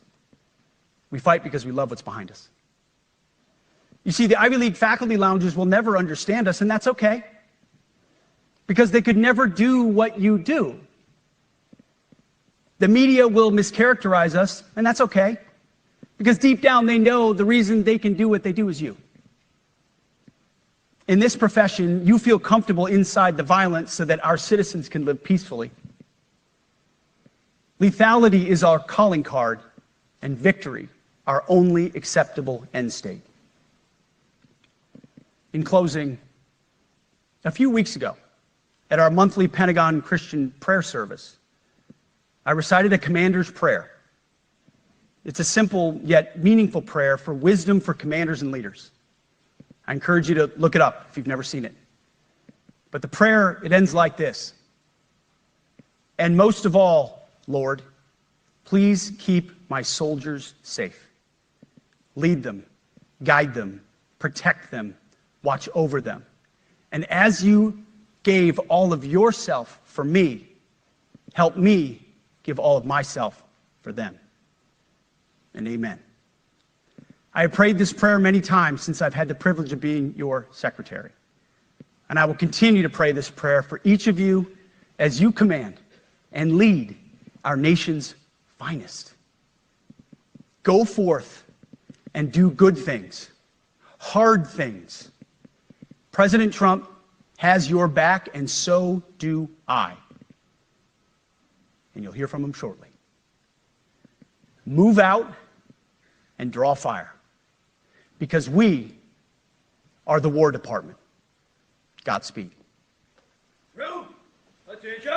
We fight because we love what's behind us. You see, the Ivy League faculty lounges will never understand us, and that's okay, because they could never do what you do. The media will mischaracterize us, and that's okay, because deep down they know the reason they can do what they do is you. In this profession, you feel comfortable inside the violence so that our citizens can live peacefully. Lethality is our calling card, and victory our only acceptable end state. In closing, a few weeks ago, at our monthly Pentagon Christian prayer service, I recited a commander's prayer. It's a simple yet meaningful prayer for wisdom for commanders and leaders. I encourage you to look it up if you've never seen it. But the prayer, it ends like this. And most of all, Lord, please keep my soldiers safe. Lead them, guide them, protect them, watch over them. And as you gave all of yourself for me, help me give all of myself for them. And amen. I have prayed this prayer many times since I've had the privilege of being your secretary. And I will continue to pray this prayer for each of you as you command and lead our nation's finest. Go forth and do good things, hard things. President Trump has your back, and so do I. And you'll hear from him shortly. Move out and draw fire, because we are the War Department. Godspeed. Room, attention.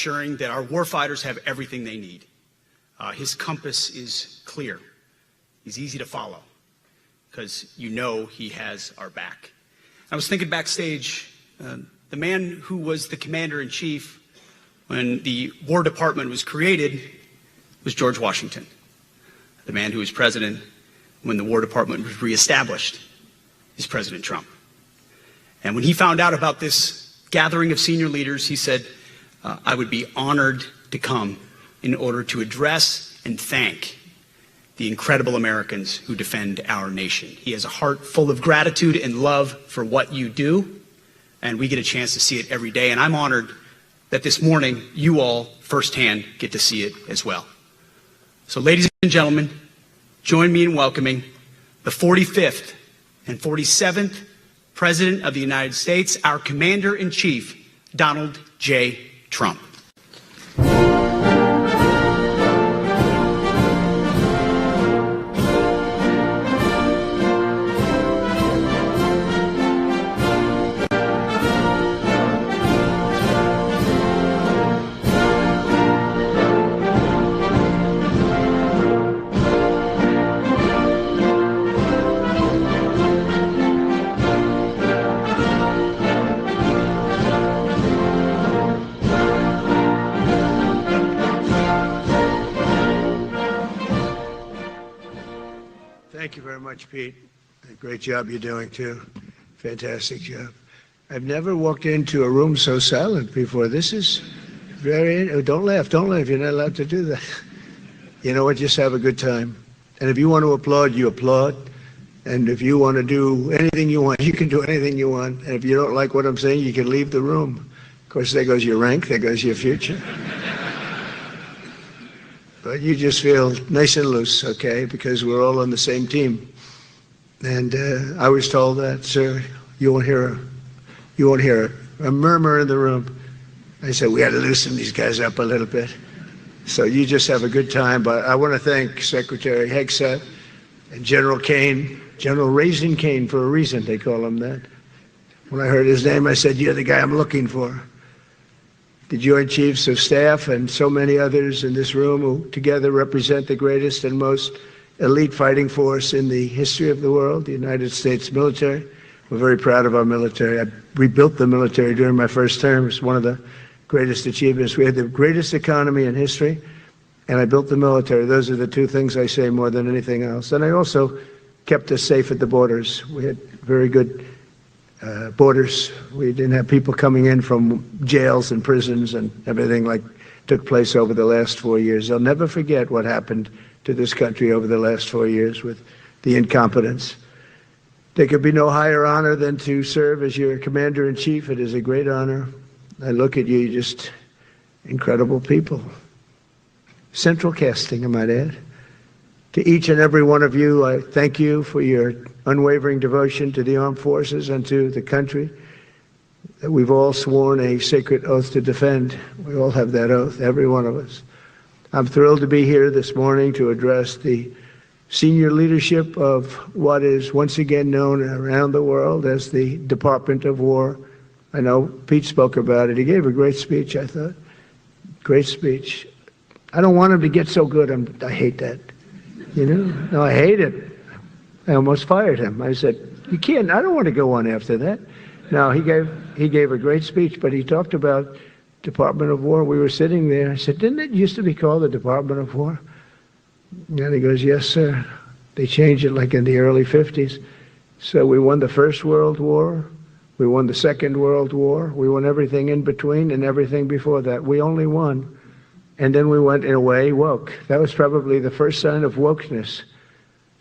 ensuring that our warfighters have everything they need. His compass is clear. He's easy to follow because you know he has our back. I was thinking backstage, the man who was the commander-in-chief when the War Department was created was George Washington. The man who was president when the War Department was reestablished is President Trump. And when he found out about this gathering of senior leaders, he said, I would be honored to come in order to address and thank the incredible Americans who defend our nation. He has a heart full of gratitude and love for what you do, and we get a chance to see it every day. And I'm honored that this morning you all firsthand get to see it as well. So ladies and gentlemen, join me in welcoming the 45th and 47th President of the United States, our Commander-in-Chief, Donald J. Trump. Thank you very much, Pete. Great job you're doing, too. Fantastic job. I've never walked into a room so silent before. This is very... Oh, don't laugh. Don't laugh. You're not allowed to do that. You know what? Just have a good time. And if you want to applaud, you applaud. And if you want to do anything you want, you can do anything you want. And if you don't like what I'm saying, you can leave the room. Of course, there goes your rank. There goes your future. But you just feel nice and loose, okay, because we're all on the same team. And I was told that, sir, you won't hear a murmur in the room. I said, we got to loosen these guys up a little bit. So you just have a good time. But I want to thank Secretary Hegseth and General Kane General Raisin Cane for a reason, they call him that. When I heard his name, I said, you're the guy I'm looking for. The Joint Chiefs of Staff and so many others in this room who together represent the greatest and most elite fighting force in the history of the world, the United States military. We're very proud of our military. I rebuilt the military during my first term. It's one of the greatest achievements. We had the greatest economy in history, and I built the military. Those are the two things I say more than anything else. And I also kept us safe at the borders. We had very good borders. We didn't have people coming in from jails and prisons and everything like took place over the last 4 years. They'll never forget what happened to this country over the last 4 years with the incompetence. There could be no higher honor than to serve as your commander-in-chief. It is a great honor. I look at you, just incredible people. Central casting, I might add. To each and every one of you, I thank you for your unwavering devotion to the armed forces and to the country that we've all sworn a sacred oath to defend. We all have that oath, every one of us. I'm thrilled to be here this morning to address the senior leadership of what is once again known around the world as the Department of War. I know Pete spoke about it. He gave a great speech, I thought. Great speech. I don't want him to get so good. I hate that. You know? No, I hate it. I almost fired him. I said, you can't, I don't want to go on after that. No, he gave a great speech, but he talked about Department of War. We were sitting there. I said, didn't it used to be called the Department of War? And he goes, yes, sir. They changed it like in the early 50s. So we won the First World War. We won the Second World War. We won everything in between and everything before that. We only won. And then we went, in a way, woke. That was probably the first sign of wokeness.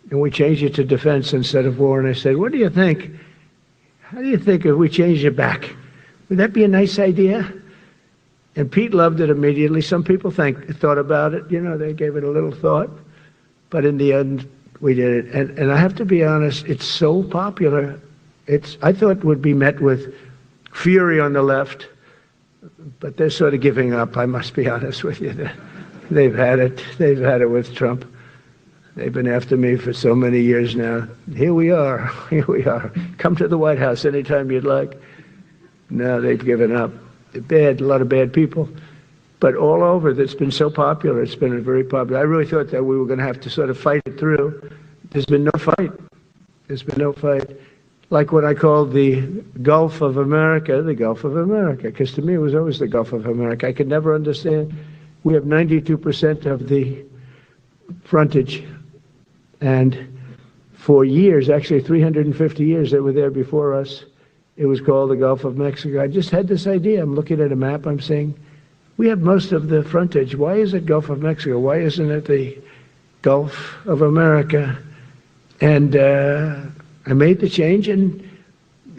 And we changed it to defense instead of war. And I said, what do you think? How do you think if we changed it back? Would that be a nice idea? And Pete loved it immediately. Some people thought about it. You know, they gave it a little thought. But in the end, we did it. And I have to be honest, it's so popular. I thought it would be met with fury on the left. But they're sort of giving up, I must be honest with you. They've had it. They've had it with Trump. They've been after me for so many years now. Here we are. Here we are. Come to the White House anytime you'd like. No, they've given up. They're bad, a lot of bad people. But all over, it's been so popular. It's been very popular. I really thought that we were going to have to sort of fight it through. There's been no fight. There's been no fight. Like what I called the Gulf of America, the Gulf of America, because to me it was always the Gulf of America. I could never understand. We have 92% of the frontage, and for years, actually 350 years that were there before us, it was called the Gulf of Mexico. I just had this idea. I'm looking at a map, I'm saying, we have most of the frontage. Why is it Gulf of Mexico? Why isn't it the Gulf of America? And I made the change, and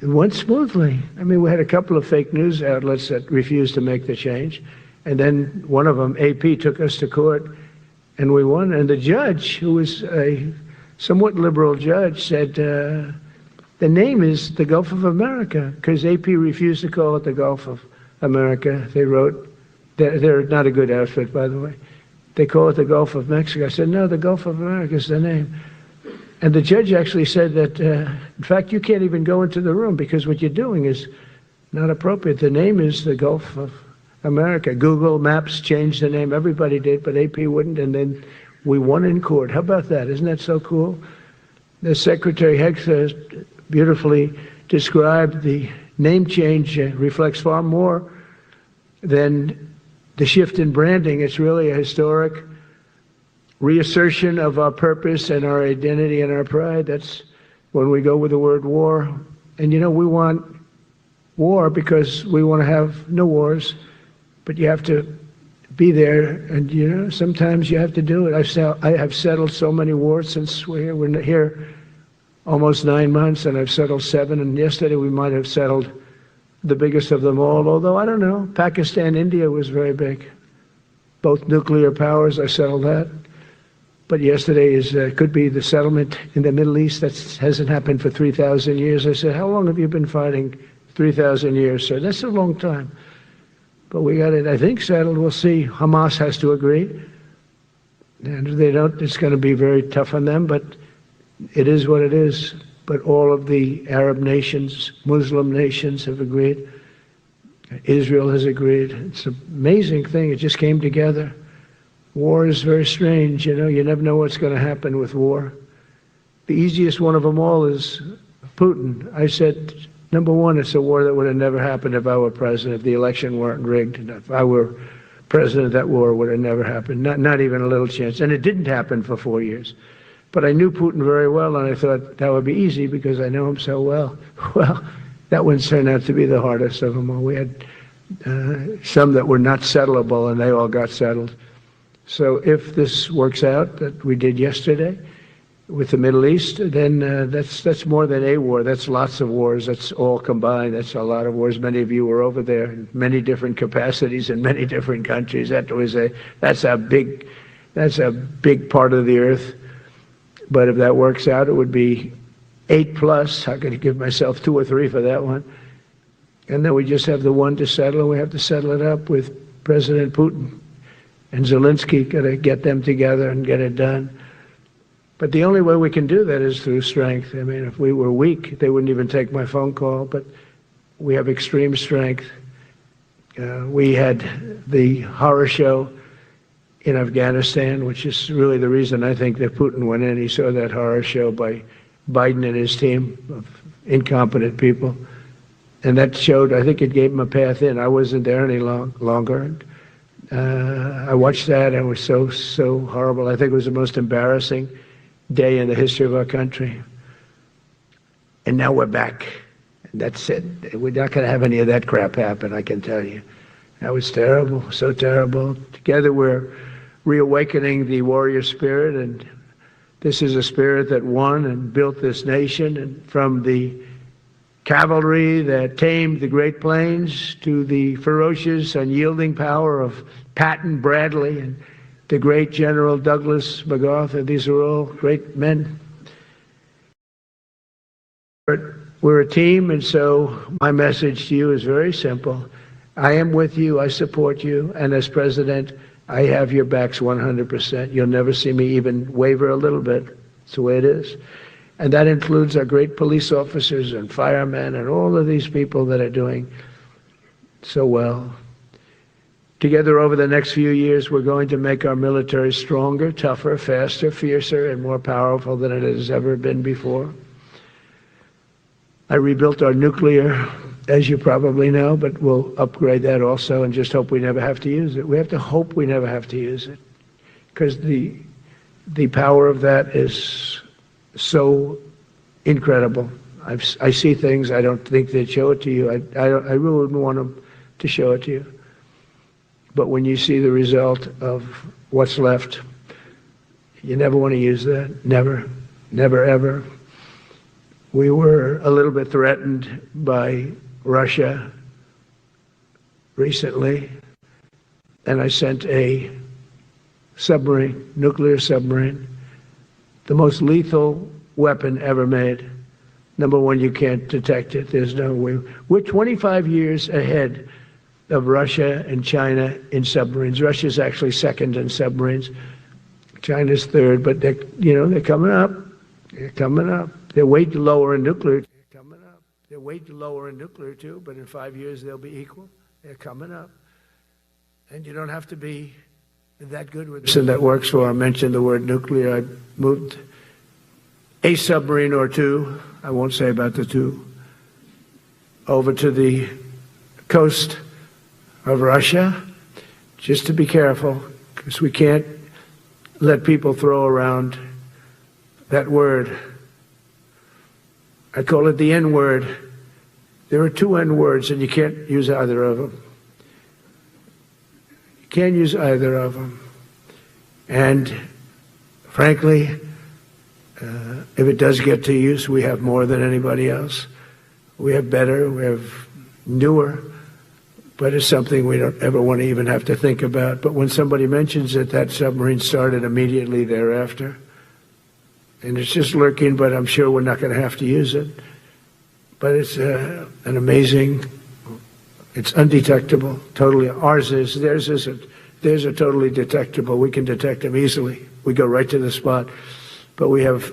it went smoothly. I mean, we had a couple of fake news outlets that refused to make the change. And then one of them, AP, took us to court, and we won. And the judge, who was a somewhat liberal judge, said, the name is the Gulf of America, because AP refused to call it the Gulf of America. They wrote, they're not a good outfit, by the way. They call it the Gulf of Mexico. I said, no, the Gulf of America is the name. And the judge actually said that, in fact, you can't even go into the room because what you're doing is not appropriate. The name is the Gulf of America. Google Maps changed the name. Everybody did, but AP wouldn't. And then we won in court. How about that? Isn't that so cool? The Secretary Hicks has beautifully described the name change reflects far more than the shift in branding. It's really a historic reassertion of our purpose and our identity and our pride. That's when we go with the word war. And you know, we want war because we want to have no wars, but you have to be there, and you know, sometimes you have to do it. I have settled so many wars since we're here almost 9 months, and I've settled 7, and yesterday we might have settled the biggest of them all, although I don't know, Pakistan, India was very big. Both nuclear powers, I settled that. But yesterday could be the settlement in the Middle East. That hasn't happened for 3,000 years. I said, how long have you been fighting? 3,000 years, sir. That's a long time. But we got it, I think, settled. We'll see. Hamas has to agree. And if they don't, it's going to be very tough on them. But It is what it is. But all of the Arab nations, Muslim nations have agreed. Israel has agreed. It's an amazing thing. It just came together. War is very strange. You know, you never know what's going to happen with war. The easiest one of them all is Putin. I said, number one, it's a war that would have never happened if I were president, if the election weren't rigged. And if I were president, that war would have never happened. Not even a little chance. And it didn't happen for 4 years. But I knew Putin very well, and I thought that would be easy because I know him so well. Well, that one turned out to be the hardest of them all. We had some that were not settlable, and they all got settled. So if this works out, that we did yesterday with the Middle East, then that's more than a war. That's lots of wars. That's all combined. That's a lot of wars. Many of you were over there in many different capacities in many different countries. That's a big part of the earth. But if that works out, it would be 8+. I could give myself 2 or 3 for that one. And then we just have the one to settle, and we have to settle it up with President Putin and Zelensky. Got to get them together and get it done. But the only way we can do that is through strength. I mean, if we were weak, they wouldn't even take my phone call. But we have extreme strength. We had the horror show in Afghanistan, which is really the reason I think that Putin went in. He saw that horror show by Biden and his team of incompetent people. And that showed, I think it gave him a path in. I wasn't there any longer. I watched that, and it was so horrible. I think it was the most embarrassing day in the history of our country. And now we're back. And that's it. We're not going to have any of that crap happen, I can tell you. That was terrible, so terrible. Together we're reawakening the warrior spirit, and this is a spirit that won and built this nation, and from the cavalry that tamed the Great Plains to the ferocious, unyielding power of Patton Bradley and the great General Douglas MacArthur. These are all great men. We're a team, and so my message to you is very simple. I am with you, I support you, and as president, I have your backs 100%. You'll never see me even waver a little bit. It's the way it is. And that includes our great police officers and firemen and all of these people that are doing so well. Together over the next few years, we're going to make our military stronger, tougher, faster, fiercer, and more powerful than it has ever been before. I rebuilt our nuclear, as you probably know, but we'll upgrade that also and just hope we never have to use it. We have to hope we never have to use it, because the power of that is so incredible. I see things I don't think they'd show it to you. I really wouldn't want them to show it to you. But when you see the result of what's left, you never want to use that. Never, never, ever. We were a little bit threatened by Russia recently, and I sent a submarine, nuclear submarine, the most lethal weapon ever made. Number one, you can't detect it. There's no way. We're 25 years ahead of Russia and China in submarines. Russia's actually second in submarines. China's third, but they're coming up. They're coming up. They're way lower in nuclear. They're coming up. They're way lower in nuclear too, but in 5 years they'll be equal. They're coming up. And you don't have to be that good with it. And that works for, I mentioned the word nuclear. I moved a submarine or two, I won't say about the two, over to the coast of Russia, just to be careful, because we can't let people throw around that word. I call it the N-word. There are 2 N-words, and you can't use either of them. You can't use either of them. And frankly, if it does get to use, we have more than anybody else. We have better, we have newer, but it's something we don't ever want to even have to think about. But when somebody mentions it, that submarine started immediately thereafter. And it's just lurking, but I'm sure we're not going to have to use it. But it's an amazing, it's undetectable, totally. Ours is, theirs isn't. Theirs are totally detectable. We can detect them easily. We go right to the spot. But we have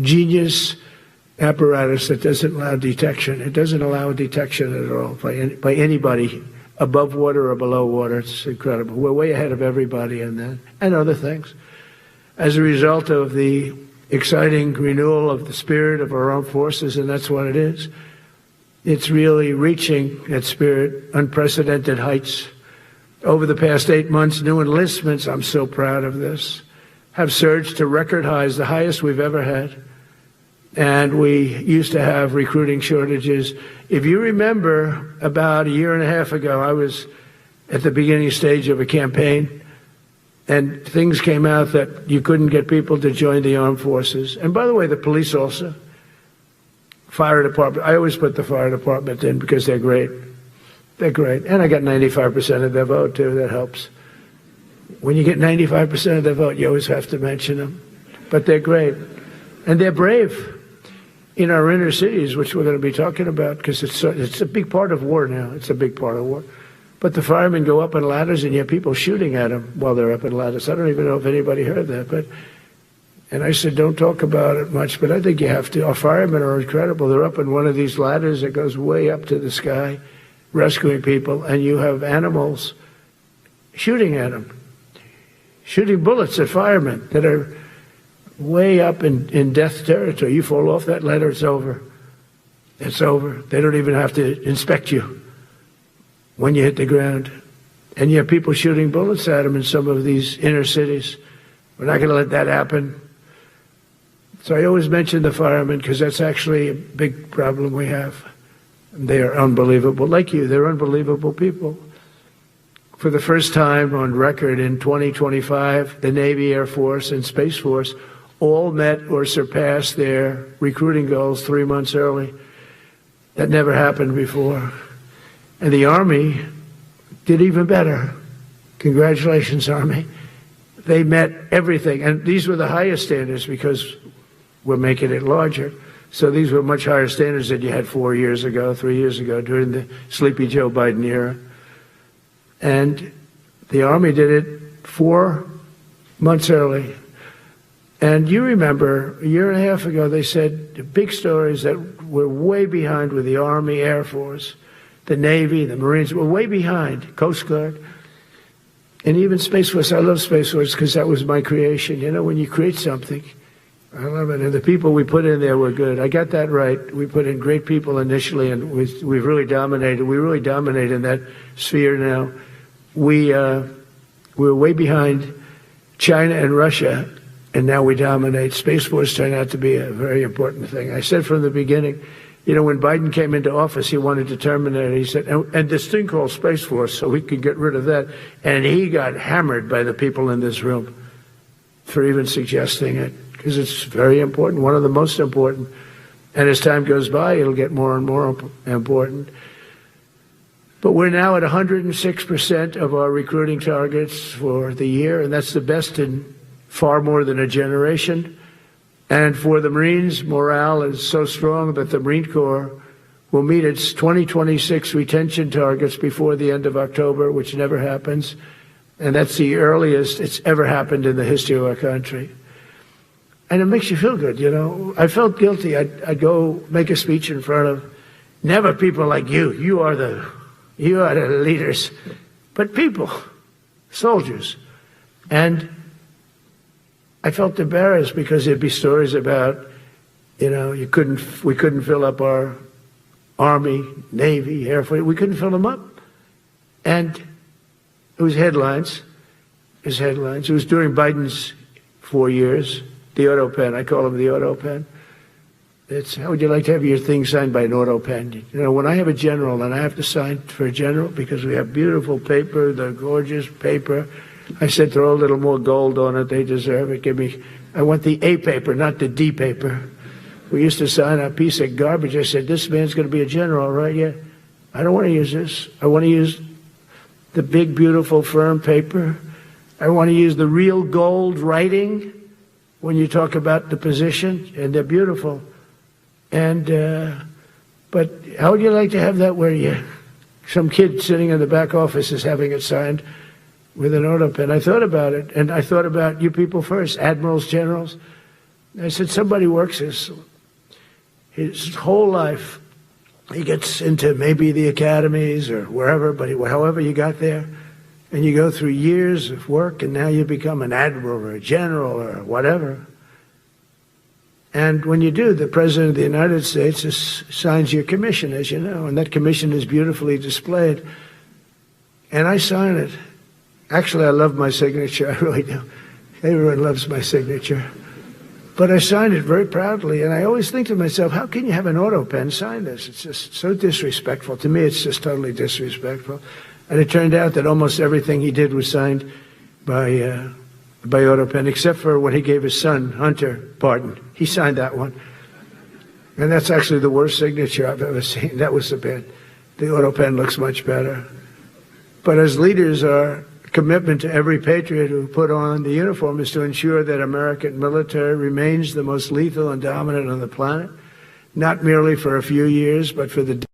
genius apparatus that doesn't allow detection. It doesn't allow detection at all by anybody above water or below water. It's incredible. We're way ahead of everybody in that and other things. As a result of the exciting renewal of the spirit of our armed forces, and that's what it is. It's really reaching that spirit, unprecedented heights. Over the past 8 months, new enlistments, I'm so proud of this, have surged to record highs, the highest we've ever had. And we used to have recruiting shortages. If you remember, about a year and a half ago, I was at the beginning stage of a campaign, and things came out that you couldn't get people to join the armed forces. And by the way, the police also. Fire department. I always put the fire department in because they're great. They're great. And I got 95% of their vote, too. That helps. When you get 95% of their vote, you always have to mention them. But they're great. And they're brave in our inner cities, which we're going to be talking about, because it's a big part of war now. It's a big part of war. But the firemen go up in ladders, and you have people shooting at them while they're up in ladders. I don't even know if anybody heard that. And I said, don't talk about it much, but I think you have to. Our firemen are incredible. They're up in one of these ladders that goes way up to the sky, rescuing people, and you have animals shooting at them, shooting bullets at firemen that are way up in death territory. You fall off that ladder, it's over. It's over. They don't even have to inspect you when you hit the ground. And you have people shooting bullets at them in some of these inner cities. We're not going to let that happen. So I always mention the firemen because that's actually a big problem we have. They are unbelievable. Like you, they're unbelievable people. For the first time on record in 2025, the Navy, Air Force, and Space Force all met or surpassed their recruiting goals 3 months early. That never happened before. And the Army did even better. Congratulations, Army. They met everything. And these were the highest standards because we're making it larger. So these were much higher standards than you had 4 years ago, 3 years ago, during the sleepy Joe Biden era. And the Army did it 4 months early. And you remember, a year and a half ago, they said the big stories that we're way behind with the Army, Air Force, the Navy, the Marines. We're way behind, Coast Guard. And even Space Force. I love Space Force because that was my creation. You know, when you create something, I love it. And the people we put in there were good. I got that right. We put in great people initially, and we've really dominated. We really dominate in that sphere now. We're way behind China and Russia, and now we dominate. Space Force turned out to be a very important thing. I said from the beginning, you know, when Biden came into office, he wanted to terminate it. He said, and this thing called Space Force, so we could get rid of that. And he got hammered by the people in this room for even suggesting it, because it's very important, one of the most important. And as time goes by, it'll get more and more important. But we're now at 106% of our recruiting targets for the year, and that's the best in far more than a generation. And for the Marines, morale is so strong that the Marine Corps will meet its 2026 retention targets before the end of October, which never happens. And that's the earliest it's ever happened in the history of our country. And it makes you feel good, you know. I felt guilty. I'd go make a speech in front of never people like you. You are the leaders. But people, soldiers. And I felt embarrassed because there'd be stories about, you know, we couldn't fill up our Army, Navy, Air Force. We couldn't fill them up. And it was headlines. It was during Biden's 4 years. The auto pen. I call him the auto pen. It's, how would you like to have your thing signed by an auto pen? You know, when I have a general and I have to sign for a general because we have beautiful paper, the gorgeous paper, I said, throw a little more gold on it. They deserve it. I want the A paper, not the D paper. We used to sign a piece of garbage. I said, this man's going to be a general, right? Yeah. I don't want to use this. I want to use the big, beautiful, firm paper. I want to use the real gold writing when you talk about the position, and they're beautiful. And, but how would you like to have that where some kid sitting in the back office is having it signed with an auto pen? I thought about it, and I thought about you people first, admirals, generals. I said, somebody works his whole life. He gets into maybe the academies or wherever, but however you got there, and you go through years of work, and now you become an admiral or a general or whatever. And when you do, the President of the United States signs your commission, as you know, and that commission is beautifully displayed. And I sign it. Actually, I love my signature. I really do. Everyone loves my signature. But I signed it very proudly, and I always think to myself, how can you have an auto pen sign this? It's just so disrespectful. To me, it's just totally disrespectful. And it turned out that almost everything he did was signed by auto pen, except for when he gave his son, Hunter, pardon. He signed that one. And that's actually the worst signature I've ever seen. That was the bad. The auto pen looks much better. But as leaders, our commitment to every patriot who put on the uniform is to ensure that American military remains the most lethal and dominant on the planet, not merely for a few years, but for the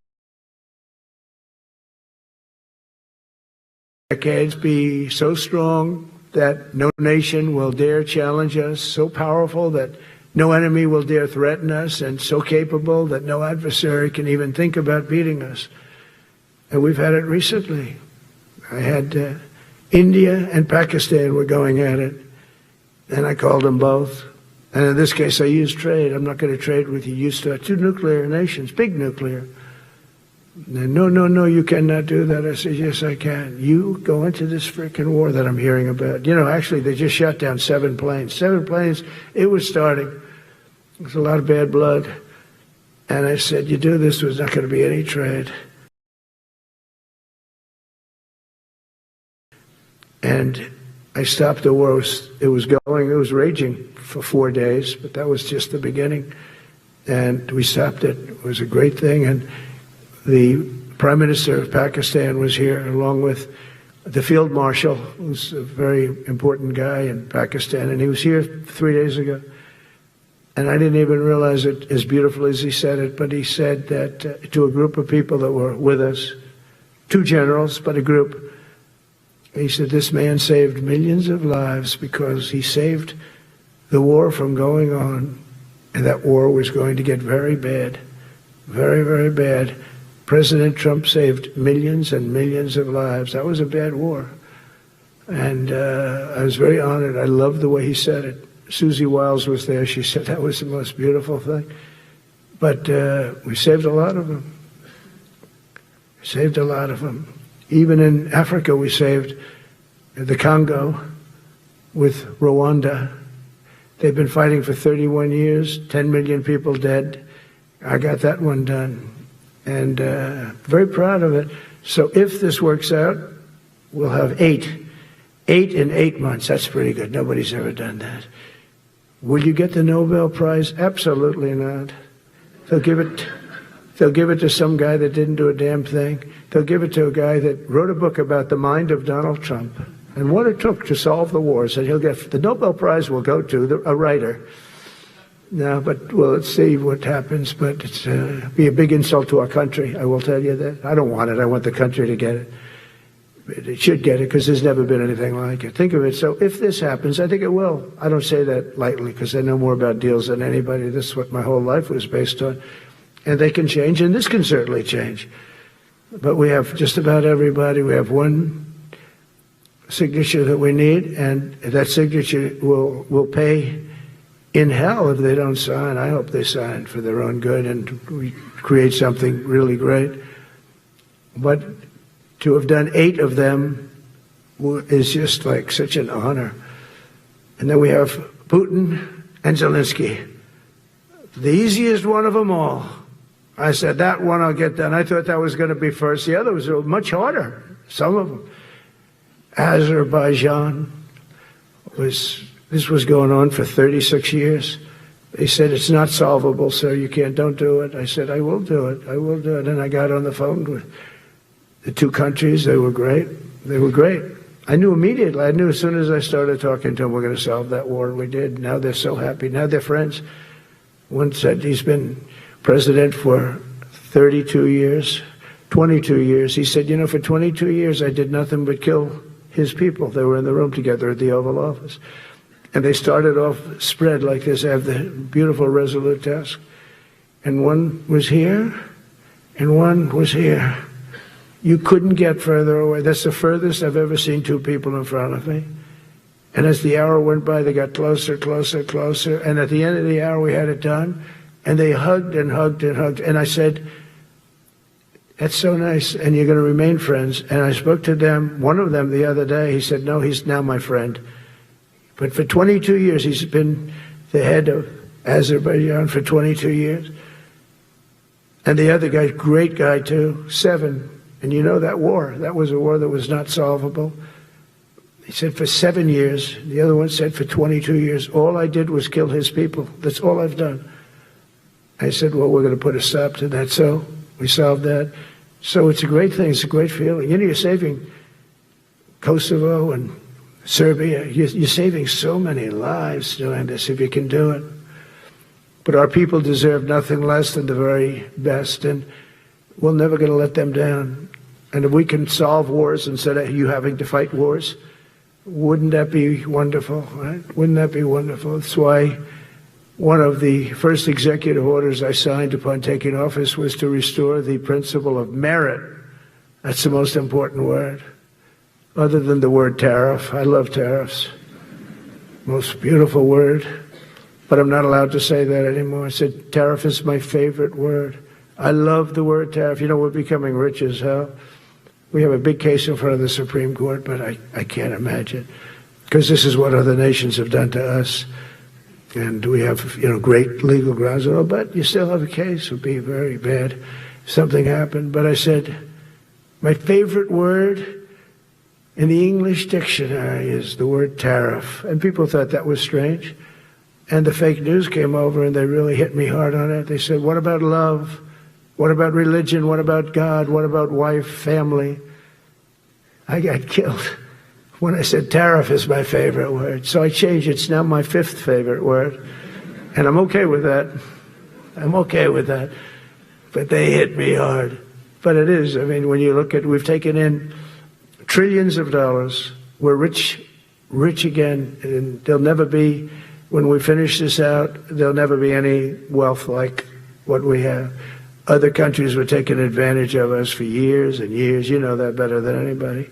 decades, be so strong that no nation will dare challenge us, so powerful that no enemy will dare threaten us, and so capable that no adversary can even think about beating us. And we've had it recently. I had India and Pakistan were going at it, and I called them both. And in this case, I used trade. I'm not going to trade with you. You start two nuclear nations, big nuclear. And no, you cannot do that. I said, yes, I can. You go into this freaking war that I'm hearing about. You know, actually, they just shot down 7 planes. 7 planes, it was starting. There's a lot of bad blood. And I said, you do this, there's not going to be any trade. And I stopped the war. It was raging for 4 days, but that was just the beginning. And we stopped it. It was a great thing. And the Prime Minister of Pakistan was here, along with the Field Marshal, who's a very important guy in Pakistan, and he was here 3 days ago. And I didn't even realize it as beautiful as he said it, but he said that to a group of people that were with us, 2 generals, but a group, he said, this man saved millions of lives because he saved the war from going on, and that war was going to get very bad, very, very bad. President Trump saved millions and millions of lives. That was a bad war. And I was very honored. I loved the way he said it. Susie Wiles was there. She said that was the most beautiful thing. But we saved a lot of them. We saved a lot of them. Even in Africa, we saved the Congo with Rwanda. They've been fighting for 31 years, 10 million people dead. I got that one done. And very proud of it. So if this works out, we'll have 8 in 8 months. That's pretty good. Nobody's ever done that. Will you get the Nobel Prize? Absolutely not. They'll give it to some guy that didn't do a damn thing. They'll give it to a guy that wrote a book about the mind of Donald Trump and what it took to solve the wars. And he'll get the Nobel Prize will go to a writer. No, but well, let's see what happens. But it's be a big insult to our country. I will tell you that. I don't want it. I want the country to get it. It should get it because there's never been anything like it. Think of it. So if this happens, I think it will. I don't say that lightly because I know more about deals than anybody. This is what my whole life was based on. And they can change, and this can certainly change. But we have just about everybody. We have one signature that we need, and that signature will pay in hell if they don't sign. I hope they sign for their own good and we create something really great. But to have done 8 of them is just like such an honor. And then we have Putin and Zelensky. The easiest one of them all. I said, that one I'll get done. I thought that was going to be first. The others were much harder, some of them. Azerbaijan this was going on for 36 years. They said, it's not solvable, sir. Don't do it. I said, I will do it. I will do it. And I got on the phone with the 2 countries. They were great. They were great. I knew immediately. I knew as soon as I started talking to them, we're going to solve that war. And we did. Now they're so happy. Now they're friends. One said he's been president for 32 years, 22 years. He said, for 22 years, I did nothing but kill his people. They were in the room together at the Oval Office. And they started off spread like this. I have the beautiful Resolute desk. And one was here, and one was here. You couldn't get further away. That's the furthest I've ever seen two people in front of me. And as the hour went by, they got closer, closer, closer. And at the end of the hour, we had it done. And they hugged and hugged and hugged. And I said, that's so nice, and you're going to remain friends. And I spoke to them, one of them the other day. He said, no, he's now my friend. But for 22 years, he's been the head of Azerbaijan for 22 years. And the other guy, great guy too, 7. And you know that war, that was a war that was not solvable. He said for 7 years. The other one said for 22 years. All I did was kill his people. That's all I've done. I said, well, we're going to put a stop to that. So we solved that. So it's a great thing. It's a great feeling. You know, you're saving Kosovo and Serbia. You're saving so many lives doing this if you can do it. But our people deserve nothing less than the very best, and we're never going to let them down. And if we can solve wars instead of you having to fight wars, wouldn't that be wonderful, right? Wouldn't that be wonderful? That's why one of the first executive orders I signed upon taking office was to restore the principle of merit. That's the most important word, other than the word tariff. I love tariffs. Most beautiful word. But I'm not allowed to say that anymore. I said tariff is my favorite word. I love the word tariff. You know, we're becoming rich as hell. We have a big case in front of the Supreme Court, but I can't imagine. Because this is what other nations have done to us. And we have, you know, great legal grounds. But you still have a case. It would be very bad if something happened. But I said, my favorite word in the English dictionary is the word tariff. And people thought that was strange. And the fake news came over and they really hit me hard on it. They said, what about love? What about religion? What about God? What about wife, family? I got killed when I said tariff is my favorite word. So I changed it. It's now my 5th favorite word. And I'm okay with that. I'm okay with that. But they hit me hard. But it is. I mean, when you look at, we've taken in trillions of dollars. We're rich again. And there'll never be, when we finish this out, there'll never be any wealth like what we have. Other countries were taking advantage of us for years and years. You know that better than anybody.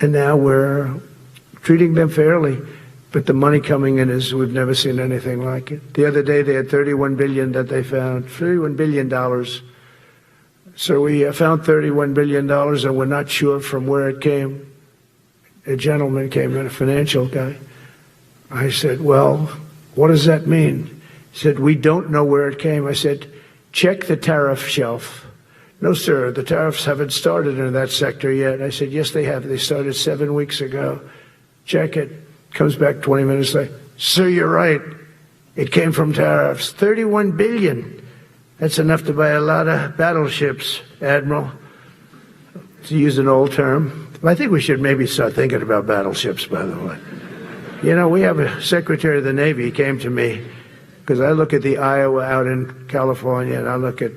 And now we're treating them fairly. But the money coming in is, we've never seen anything like it. The other day they had $31 billion that they found, $31 billion. So we found $31 billion and we're not sure from where it came. A gentleman came in, a financial guy. I said, well, what does that mean? He said, we don't know where it came. I said, check the tariff shelf. No, sir, the tariffs haven't started in that sector yet. I said, yes, they have. They started 7 weeks ago. Check it. Comes back 20 minutes later. Sir, you're right. It came from tariffs. $31 billion. That's enough to buy a lot of battleships, Admiral, to use an old term. I think we should maybe start thinking about battleships, by the way. You know, we have a Secretary of the Navy. He came to me because I look at the Iowa out in California, and I look at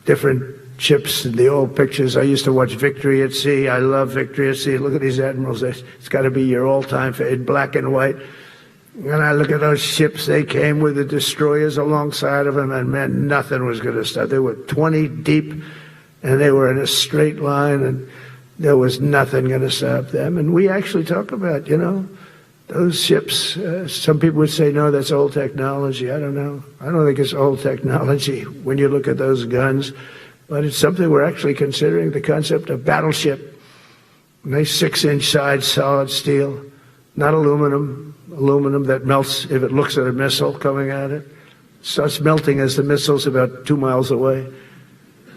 different ships and the old pictures. I used to watch Victory at Sea. I love Victory at Sea. Look at these admirals. It's got to be your all-time in black and white. And I look at those ships. They came with the destroyers alongside of them, and man, nothing was going to stop. They were 20 deep, and they were in a straight line, and there was nothing going to stop them. And we actually talk about, you know, those ships. Some people would say, no, that's old technology. I don't know. I don't think it's old technology when you look at those guns. But it's something we're actually considering, the concept of battleship. Nice 6-inch sides, solid steel, not aluminum. Aluminum that melts if it looks at a missile coming at it. Starts melting as the missile's about 2 miles away.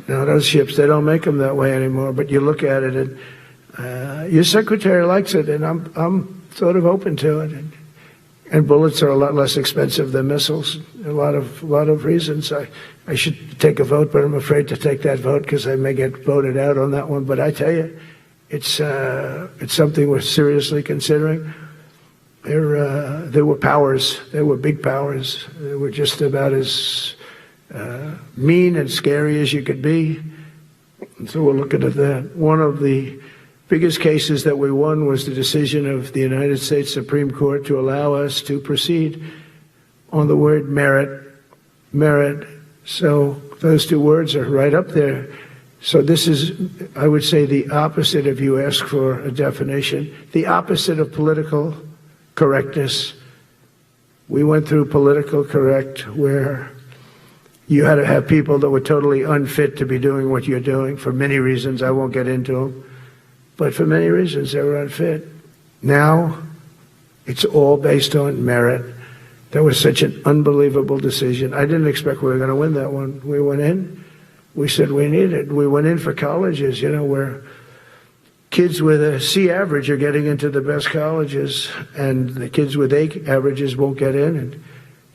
Now, those ships, they don't make them that way anymore. But you look at it, and your secretary likes it, and I'm sort of open to it. And bullets are a lot less expensive than missiles. A lot of reasons. I should take a vote, but I'm afraid to take that vote because I may get voted out on that one. But I tell you, it's something we're seriously considering. There were powers. There were big powers. They were just about as mean and scary as you could be. And so we're looking at that. One of the biggest cases that we won was the decision of the United States Supreme Court to allow us to proceed on the word merit. So those two words are right up there. So this is, I would say, the opposite, if you ask for a definition, the opposite of political correctness. We went through political correct, where you had to have people that were totally unfit to be doing what you're doing for many reasons. I won't get into them. But for many reasons, they were unfit. Now, it's all based on merit. That was such an unbelievable decision. I didn't expect we were going to win that one. We went in. We said we need it. We went in for colleges, where kids with a C average are getting into the best colleges, and the kids with A averages won't get in. And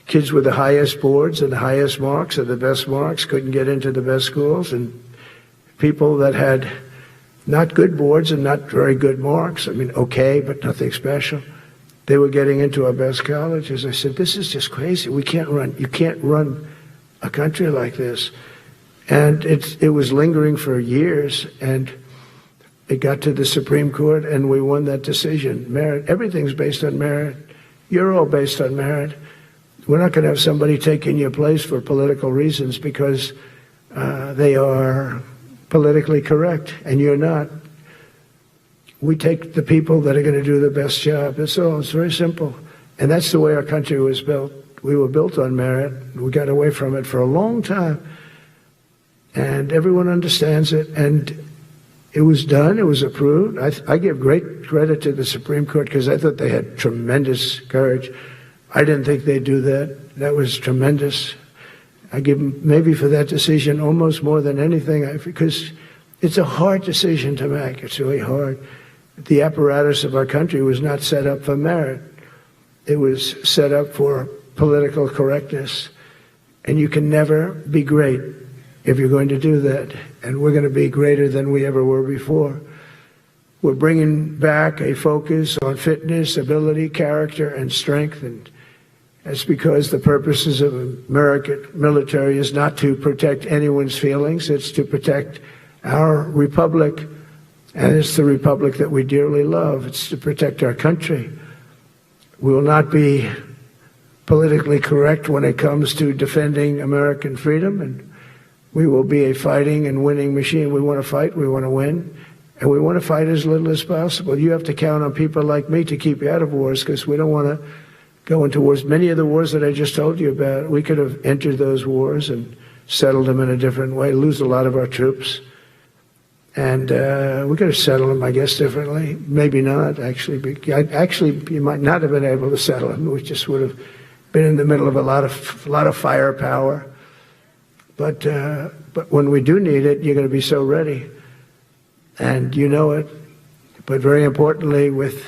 kids with the highest boards and the highest marks or the best marks couldn't get into the best schools. And people that had not good boards and not very good marks, okay, but nothing special, they were getting into our best colleges. I said, this is just crazy. You can't run a country like this. And it was lingering for years, and it got to the Supreme Court, and we won that decision. Merit, everything's based on merit. You're all based on merit. We're not going to have somebody taking your place for political reasons because they are politically correct, and you're not. We take the people that are going to do the best job. That's all. It's very simple. And that's the way our country was built. We were built on merit. We got away from it for a long time. And everyone understands it. And it was done. It was approved. I give great credit to the Supreme Court because I thought they had tremendous courage. I didn't think they'd do that. That was tremendous. I give them maybe for that decision almost more than anything, because it's a hard decision to make. It's really hard. The apparatus of our country was not set up for merit. It was set up for political correctness. And you can never be great if you're going to do that. And we're going to be greater than we ever were before. We're bringing back a focus on fitness, ability, character, and strength. And that's because the purposes of American military is not to protect anyone's feelings. It's to protect our republic. And it's the republic that we dearly love. It's to protect our country. We will not be politically correct when it comes to defending American freedom. And we will be a fighting and winning machine. We want to fight. We want to win. And we want to fight as little as possible. You have to count on people like me to keep you out of wars, because we don't want to go into wars. Many of the wars that I just told you about, we could have entered those wars and settled them in a different way, lose a lot of our troops. And we could have settled them, I guess, differently. Maybe not, actually. Actually, you might not have been able to settle them. We just would have been in the middle of a lot of firepower. But when we do need it, you're going to be so ready. And you know it. But very importantly, with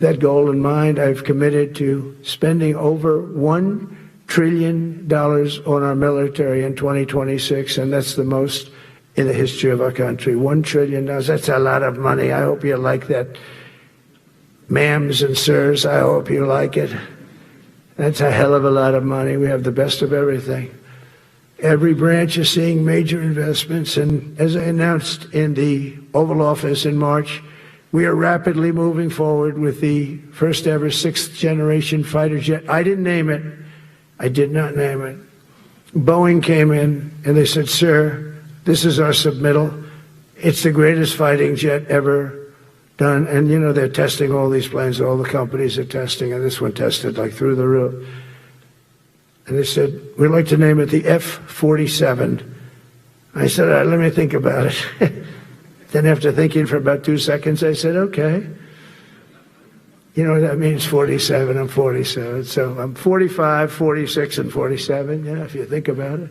that goal in mind, I've committed to spending over $1 trillion on our military in 2026, and that's the most in the history of our country. $1 trillion. That's a lot of money. I hope you like that. Ma'ams and sirs, I hope you like it. That's a hell of a lot of money. We have the best of everything. Every branch is seeing major investments, and as I announced in the Oval Office in March, we are rapidly moving forward with the first ever 6th generation fighter jet. I didn't name it. I did not name it. Boeing came in and they said, sir, this is our submittal. It's the greatest fighting jet ever done. And you know, they're testing all these planes, all the companies are testing, and this one tested like through the roof. And they said, we'd like to name it the F-47. I said, all right, let me think about it. Then after thinking for about 2 seconds, I said, okay. You know what that means, 47, I'm 47. So I'm 45, 46, and 47, if you think about it.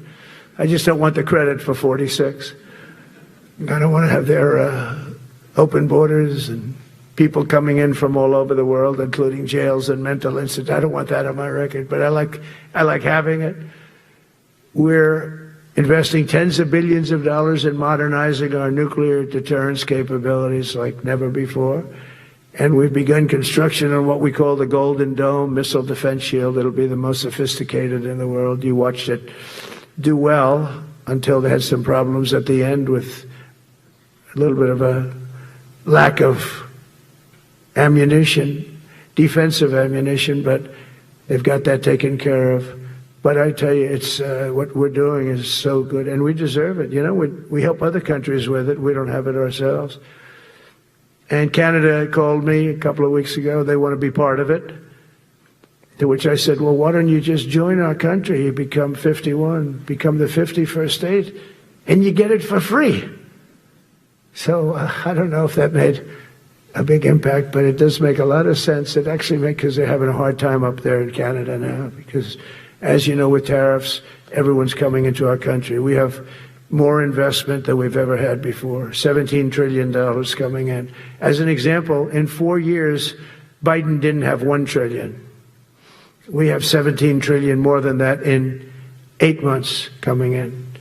I just don't want the credit for 46. I don't want to have their open borders and people coming in from all over the world, including jails and mental institutes. I don't want that on my record, but I like having it. We're investing tens of billions of dollars in modernizing our nuclear deterrence capabilities like never before. And we've begun construction on what we call the Golden Dome missile defense shield. It'll be the most sophisticated in the world. You watched it do well until they had some problems at the end with a little bit of a lack of ammunition, defensive ammunition, but they've got that taken care of. But I tell you, it's what we're doing is so good, and we deserve it. You know, we help other countries with it. We don't have it ourselves. And Canada called me a couple of weeks ago. They want to be part of it. To which I said, well, why don't you just join our country? You become 51, become the 51st state, and you get it for free. So I don't know if that made a big impact, but it does make a lot of sense. It actually makes, because they're having a hard time up there in Canada now, because as you know, with tariffs, everyone's coming into our country. We have more investment than we've ever had before, $17 trillion coming in. As an example, in 4 years, Biden didn't have $1 trillion. We have 17 trillion more than that in 8 months coming in.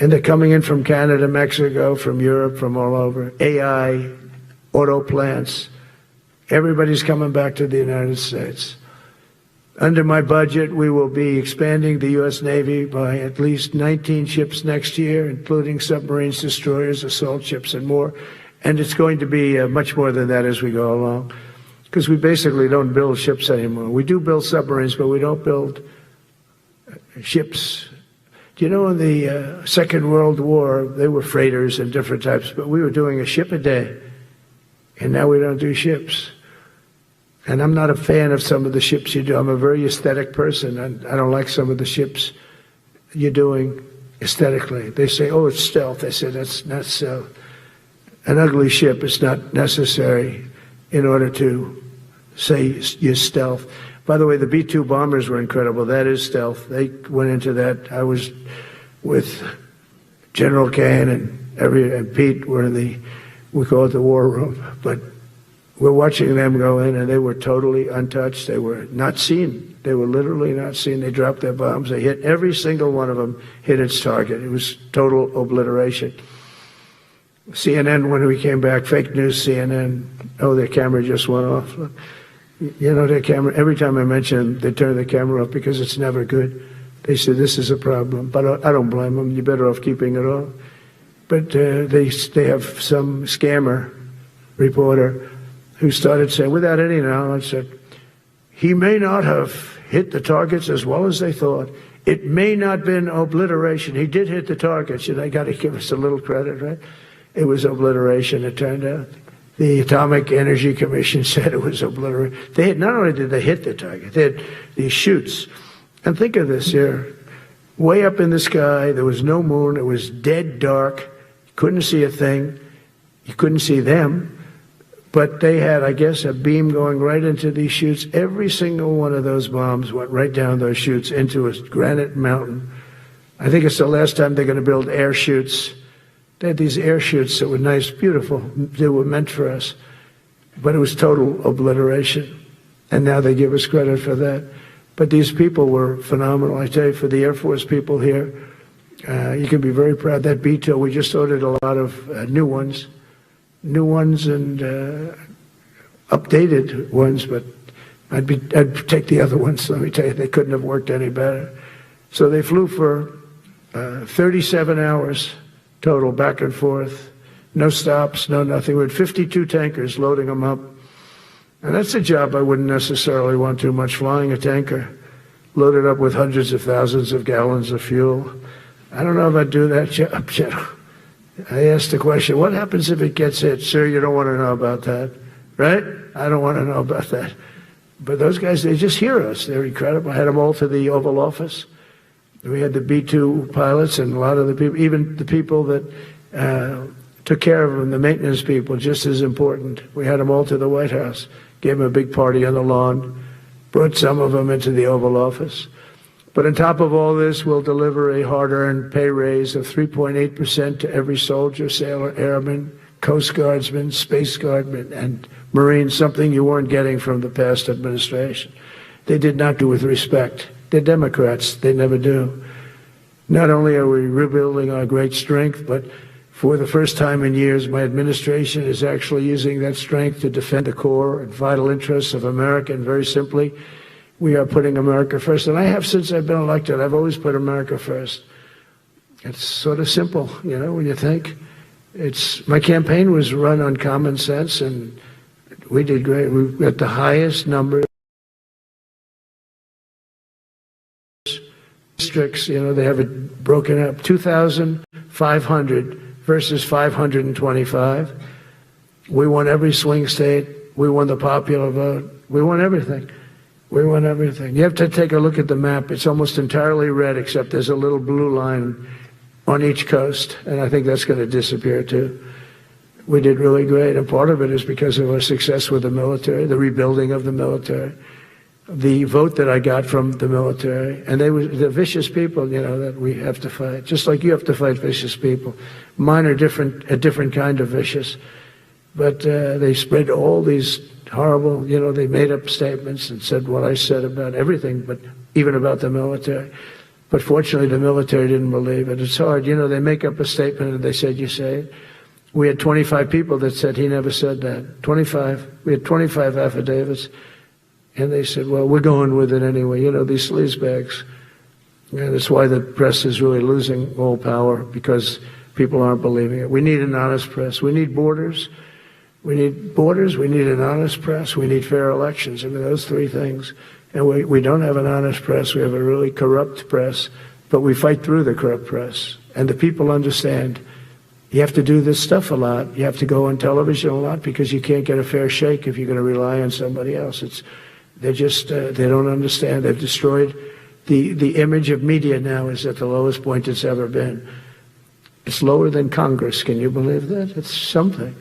And they're coming in from Canada, Mexico, from Europe, from all over. AI, auto plants. Everybody's coming back to the United States. Under my budget, we will be expanding the U.S. Navy by at least 19 ships next year, including submarines, destroyers, assault ships, and more. And it's going to be much more than that as we go along, because we basically don't build ships anymore. We do build submarines, but we don't build ships. Do you know in the Second World War, they were freighters and different types, but we were doing a ship a day, and now we don't do ships. And I'm not a fan of some of the ships you do. I'm a very aesthetic person, and I don't like some of the ships you're doing aesthetically. They say, oh, it's stealth. I said, that's not stealth. An ugly ship is not necessary in order to say you're stealth. By the way, the B-2 bombers were incredible. That is stealth. They went into that. I was with General Cain and Pete were in the, we call it the war room, but we're watching them go in, and they were totally untouched. They were not seen. They were literally not seen. They dropped their bombs. They hit, every single one of them hit its target. It was total obliteration. CNN, when we came back, fake news CNN, oh, their camera just went off. You know, their camera, every time I mention them, they turn the camera off because it's never good. They said, this is a problem. But I don't blame them. You're better off keeping it off. But they have some scammer reporter who started saying, without any knowledge, that he may not have hit the targets as well as they thought. It may not have been obliteration. He did hit the targets, and they got to give us a little credit, right? It was obliteration, it turned out. The Atomic Energy Commission said it was obliteration. They had, not only did they hit the target, they had these chutes. And think of this here. Way up in the sky, there was no moon. It was dead dark. You couldn't see a thing. You couldn't see them. But they had, I guess, a beam going right into these chutes. Every single one of those bombs went right down those chutes into a granite mountain. I think it's the last time they're going to build air chutes. They had these air chutes that were nice, beautiful. They were meant for us. But it was total obliteration. And now they give us credit for that. But these people were phenomenal. I tell you, for the Air Force people here, you can be very proud. That B-2, we just ordered a lot of new ones and updated ones, but I'd take the other ones. Let me tell you, they couldn't have worked any better. So they flew for 37 hours total, back and forth, no stops, no nothing. We had 52 tankers loading them up. And that's a job I wouldn't necessarily want too much, flying a tanker, loaded up with hundreds of thousands of gallons of fuel. I don't know if I'd do that job, General. I asked the question, what happens if it gets hit? Sir, you don't want to know about that, right? I don't want to know about that. But those guys, they just hear us. They're incredible. I had them all to the Oval Office. We had the B-2 pilots and a lot of the people, even the people that took care of them, the maintenance people, just as important. We had them all to the White House, gave them a big party on the lawn, brought some of them into the Oval Office. But on top of all this, we'll deliver a hard-earned pay raise of 3.8% to every soldier, sailor, airman, Coast Guardsman, Space Guardman, and Marine, something you weren't getting from the past administration. They did not do with respect. They're Democrats. They never do. Not only are we rebuilding our great strength, but for the first time in years, my administration is actually using that strength to defend the core and vital interests of America. And very simply, we are putting America first. And I have since I've been elected. I've always put America first. It's sort of simple, you know, when you think. My campaign was run on common sense, and we did great. We got the highest number. Districts, they have it broken up, 2,500 versus 525. We won every swing state. We won the popular vote. We won everything. We won everything. You have to take a look at the map. It's almost entirely red, except there's a little blue line on each coast, and I think that's going to disappear too. We did really great, and part of it is because of our success with the military, the rebuilding of the military, the vote that I got from the military, and the vicious people, that we have to fight, just like you have to fight vicious people. Mine are a different kind of vicious, but they spread all these horrible, they made up statements and said what I said about everything, but even about the military. But fortunately, the military didn't believe it. It's hard. They make up a statement and they said, you say it. We had 25 people that said he never said that. 25. We had 25 affidavits. And they said, well, we're going with it anyway. These sleazebags. And that's why the press is really losing all power, because people aren't believing it. We need an honest press. We need borders. We need borders. We need an honest press. We need fair elections. I mean, those three things. And we don't have an honest press. We have a really corrupt press. But we fight through the corrupt press. And the people understand you have to do this stuff a lot. You have to go on television a lot, because you can't get a fair shake if you're going to rely on somebody else. They don't understand. They've destroyed the image of media. Now is at the lowest point it's ever been. It's lower than Congress. Can you believe that? It's something.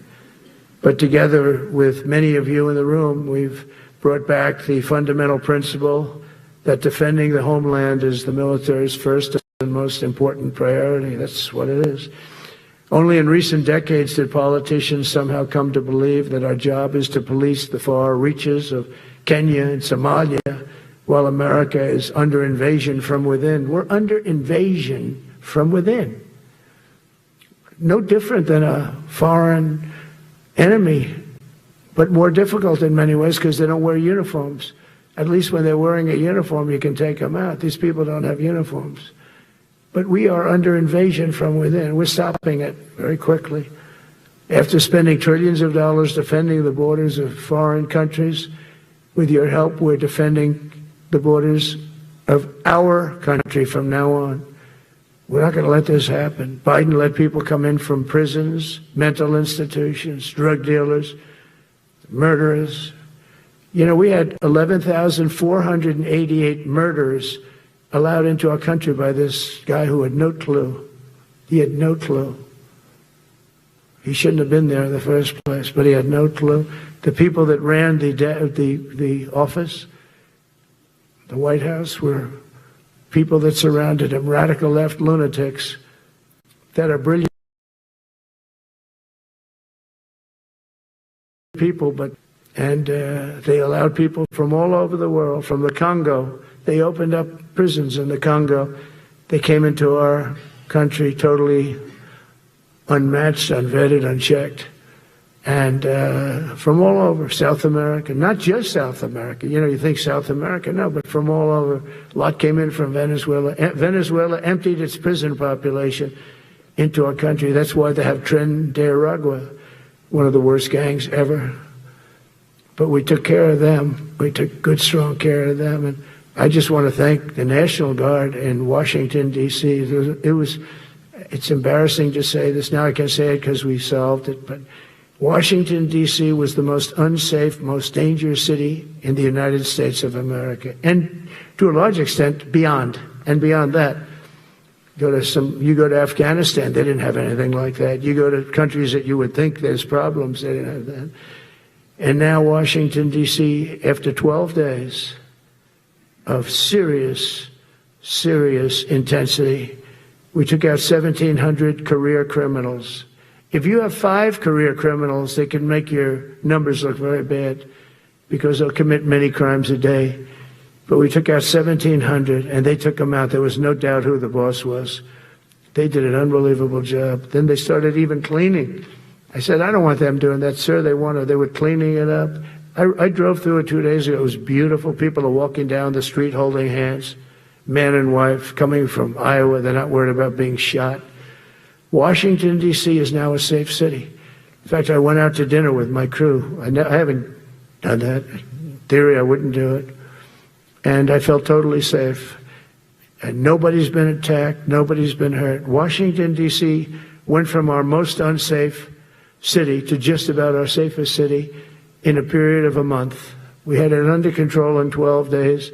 But together with many of you in the room, we've brought back the fundamental principle that defending the homeland is the military's first and most important priority. That's what it is. Only in recent decades did politicians somehow come to believe that our job is to police the far reaches of Kenya and Somalia, while America is under invasion from within. We're under invasion from within. No different than a foreign enemy, but more difficult in many ways because they don't wear uniforms. At least when they're wearing a uniform, you can take them out. These people don't have uniforms. But we are under invasion from within. We're stopping it very quickly. After spending trillions of dollars defending the borders of foreign countries, with your help, we're defending the borders of our country from now on. We're not going to let this happen. Biden let people come in from prisons, mental institutions, drug dealers, murderers. We had 11,488 murders allowed into our country by this guy who had no clue. He had no clue. He shouldn't have been there in the first place, but he had no clue. The people that ran the office, the White House, were people that surrounded him, radical left lunatics that are brilliant people, and they allowed people from all over the world, from the Congo. They opened up prisons in the Congo. They came into our country totally unmatched, unvetted, unchecked. And from all over South America, not just South America. You think South America, no, but from all over. A lot came in from Venezuela. Venezuela emptied its prison population into our country. That's why they have Tren de Aragua, one of the worst gangs ever. But we took care of them. We took good, strong care of them. And I just want to thank the National Guard in Washington, D.C. It's embarrassing to say this. Now I can say it because we solved it, but Washington, D.C. was the most unsafe, most dangerous city in the United States of America, and to a large extent beyond. And beyond that, you go to Afghanistan, they didn't have anything like that. You go to countries that you would think there's problems, they didn't have that. And now Washington, D.C., after 12 days of serious intensity, we took out 1,700 career criminals. If you have 5 career criminals, they can make your numbers look very bad because they'll commit many crimes a day. But we took out 1,700, and they took them out. There was no doubt who the boss was. They did an unbelievable job. Then they started even cleaning. I said, I don't want them doing that, sir. They were cleaning it up. I drove through it 2 days ago. It was beautiful. People are walking down the street holding hands, man and wife, coming from Iowa. They're not worried about being shot. Washington, D.C. is now a safe city. In fact, I went out to dinner with my crew. I haven't done that. In theory, I wouldn't do it. And I felt totally safe. And nobody's been attacked. Nobody's been hurt. Washington, D.C. went from our most unsafe city to just about our safest city in a period of a month. We had it under control in 12 days,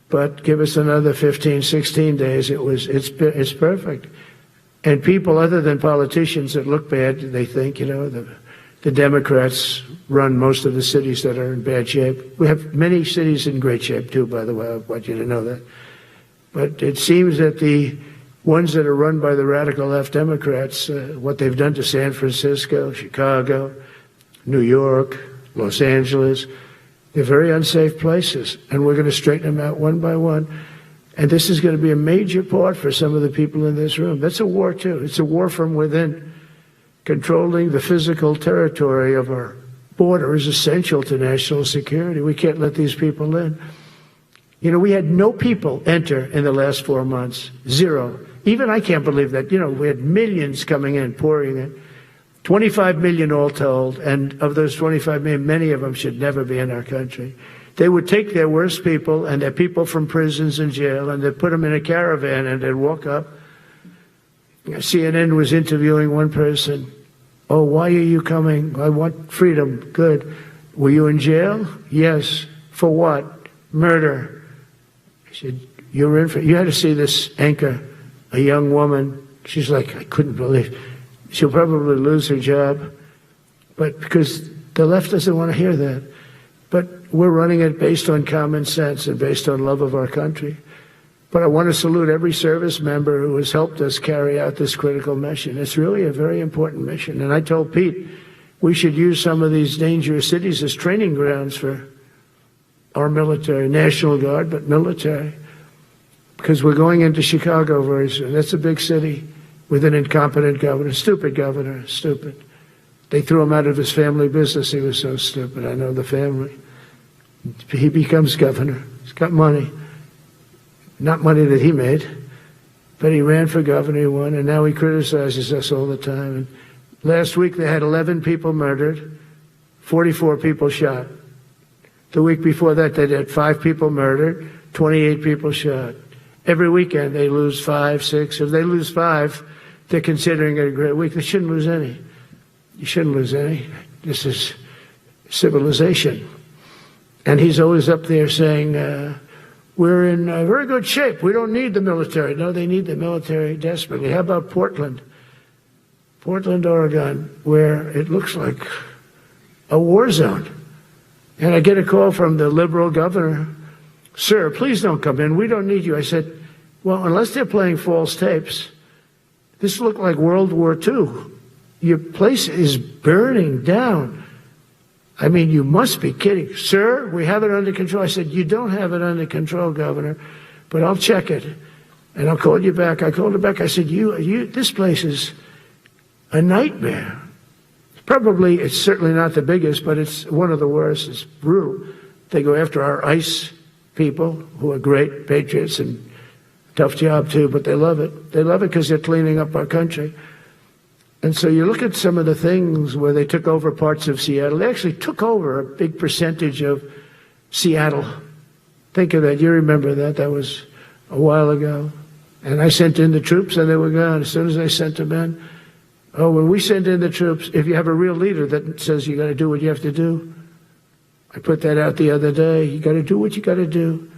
but give us another 15, 16 days. It's perfect. And people other than politicians that look bad, they think, the Democrats run most of the cities that are in bad shape. We have many cities in great shape too, by the way. I want you to know that. But it seems that the ones that are run by the radical left Democrats, what they've done to San Francisco, Chicago, New York, Los Angeles, they're very unsafe places. And we're going to straighten them out one by one. And this is going to be a major part for some of the people in this room. That's a war, too. It's a war from within. Controlling the physical territory of our border is essential to national security. We can't let these people in. We had no people enter in the last 4 months. Zero. Even I can't believe that. We had millions coming in, pouring in. 25 million all told. And of those 25 million, many of them should never be in our country. They would take their worst people and their people from prisons and jail, and they'd put them in a caravan and they'd walk up. CNN was interviewing one person. Oh, why are you coming? I want freedom. Good. Were you in jail? Yes. For what? Murder. I said, you had to see this anchor, a young woman. She's like, I couldn't believe. She'll probably lose her job. But because the left doesn't want to hear that. But we're running it based on common sense and based on love of our country. But I want to salute every service member who has helped us carry out this critical mission. It's really a very important mission. And I told Pete, we should use some of these dangerous cities as training grounds for our military, National Guard, but military. Because we're going into Chicago very soon. That's a big city with an incompetent governor, stupid governor, stupid. They threw him out of his family business. He was so stupid. I know the family. He becomes governor. He's got money. Not money that he made, but he ran for governor, he won, and now he criticizes us all the time. And last week they had 11 people murdered, 44 people shot. The week before that they had 5 people murdered, 28 people shot. Every weekend they lose 5, 6. If they lose 5, they're considering it a great week. They shouldn't lose any. You shouldn't lose any. This is civilization. And he's always up there saying, we're in very good shape. We don't need the military. No, they need the military desperately. How about Portland? Portland, Oregon, where it looks like a war zone. And I get a call from the liberal governor. Sir, please don't come in. We don't need you. I said, well, unless they're playing false tapes, this looked like World War II. Your place is burning down. I mean, you must be kidding. Sir, we have it under control. I said, you don't have it under control, Governor, but I'll check it, and I'll call you back. I called her back. I said, this place is a nightmare. It's certainly not the biggest, but it's one of the worst. It's brutal. They go after our ICE people, who are great patriots and tough job too, but they love it. They love it because they're cleaning up our country. And so you look at some of the things where they took over parts of Seattle. They actually took over a big percentage of Seattle. Think of that. You remember that. That was a while ago. And I sent in the troops and they were gone. As soon as I sent them in, when we send in the troops, if you have a real leader that says you got to do what you have to do, I put that out the other day. You got to do what you got to do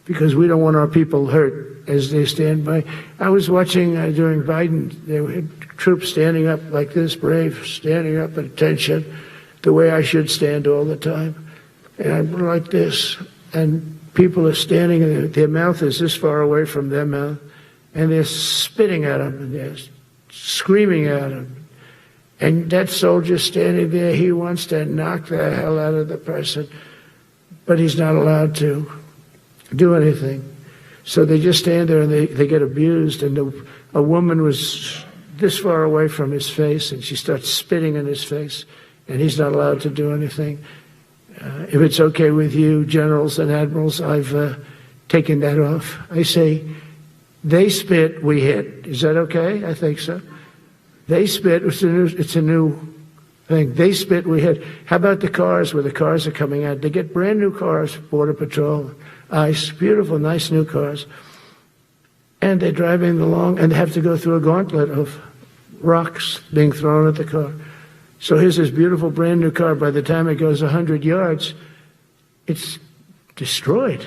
because we don't want our people hurt as they stand by. I was watching during Biden, there were troops standing up like this, brave, standing up at attention, the way I should stand all the time. And I'm like this, and people are standing, and their mouth is this far away from their mouth, and they're spitting at them, and they're screaming at them. And that soldier standing there, he wants to knock the hell out of the person, but he's not allowed to do anything. So they just stand there and they get abused. And a woman was this far away from his face, and she starts spitting in his face, and he's not allowed to do anything. If it's okay with you, generals and admirals, I've taken that off. I say, they spit, we hit. Is that okay? I think so. They spit. It's a new thing. They spit. We had. How about the cars where the cars are coming out? They get brand new cars, Border Patrol, ICE, beautiful, nice new cars. And they're driving along and they have to go through a gauntlet of rocks being thrown at the car. So here's this beautiful brand new car. By the time it goes 100 yards, it's destroyed.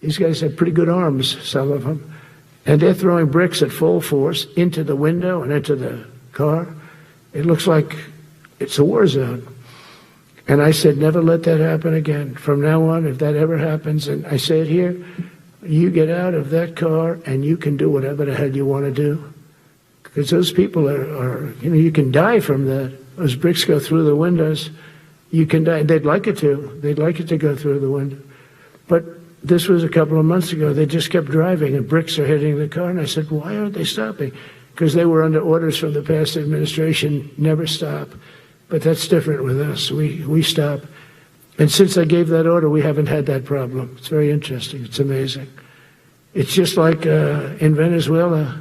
These guys have pretty good arms, some of them. And they're throwing bricks at full force into the window and into the car. It looks like it's a war zone. And I said, never let that happen again. From now on, if that ever happens, and I say it here, you get out of that car and you can do whatever the hell you want to do. Because those people are, you can die from that. Those bricks go through the windows. You can die. They'd like it to. They'd like it to go through the window. But this was a couple of months ago. They just kept driving and bricks are hitting the car. And I said, why aren't they stopping? Because they were under orders from the past administration, never stop. But that's different with us. We stop. And since I gave that order, we haven't had that problem. It's very interesting. It's amazing. It's just like in Venezuela.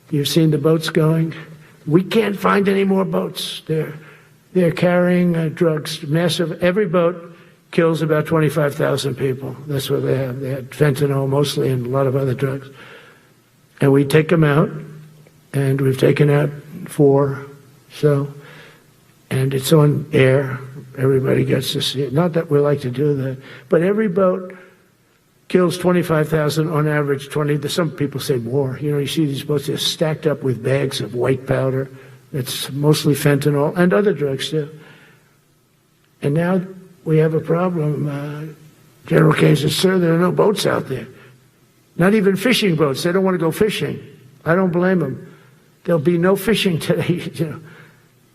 You've seen the boats going. We can't find any more boats. They're carrying drugs, massive. Every boat kills about 25,000 people. That's what they have. They had fentanyl mostly and a lot of other drugs. And we take them out, and we've taken out 4. So, and it's on air. Everybody gets to see it. Not that we like to do that, but every boat kills 25,000 on average, 20. Some people say more. You see these boats, they're stacked up with bags of white powder. It's mostly fentanyl and other drugs too. And now we have a problem. General Kane says, sir, there are no boats out there. Not even fishing boats. They don't want to go fishing. I don't blame them. There'll be no fishing today,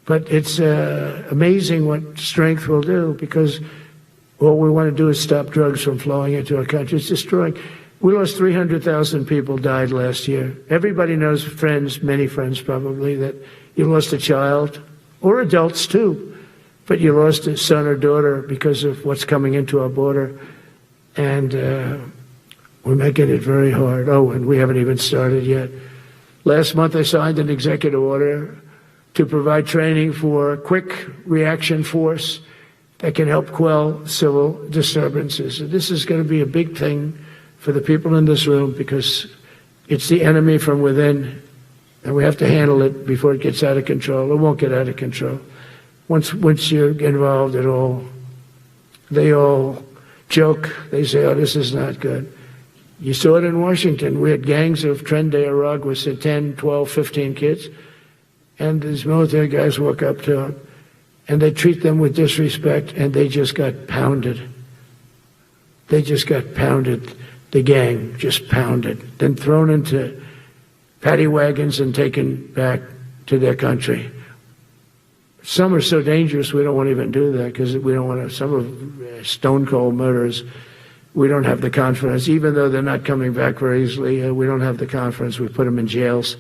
But it's amazing what strength will do, because what we want to do is stop drugs from flowing into our country. It's destroying. We lost 300,000 people died last year. Everybody knows friends, many friends probably, that you lost a child, or adults too, but you lost a son or daughter because of what's coming into our border. And we're making it very hard. Oh, and we haven't even started yet. Last month I signed an executive order to provide training for a quick reaction force that can help quell civil disturbances. And this is going to be a big thing for the people in this room, because it's the enemy from within, and we have to handle it before it gets out of control. It won't get out of control. Once you're involved at all, they all joke. They say, oh, this is not good. You saw it in Washington. We had gangs of Tren de Aragua, 10, 12, 15 kids, and these military guys walk up to them, and they treat them with disrespect, and they just got pounded. They just got pounded. The gang just pounded, then thrown into paddy wagons and taken back to their country. Some are so dangerous we don't want to even do that, because we don't want to. Some of stone cold murderers, we don't have the confidence. Even though they're not coming back very easily, we don't have the confidence. We put them in jails.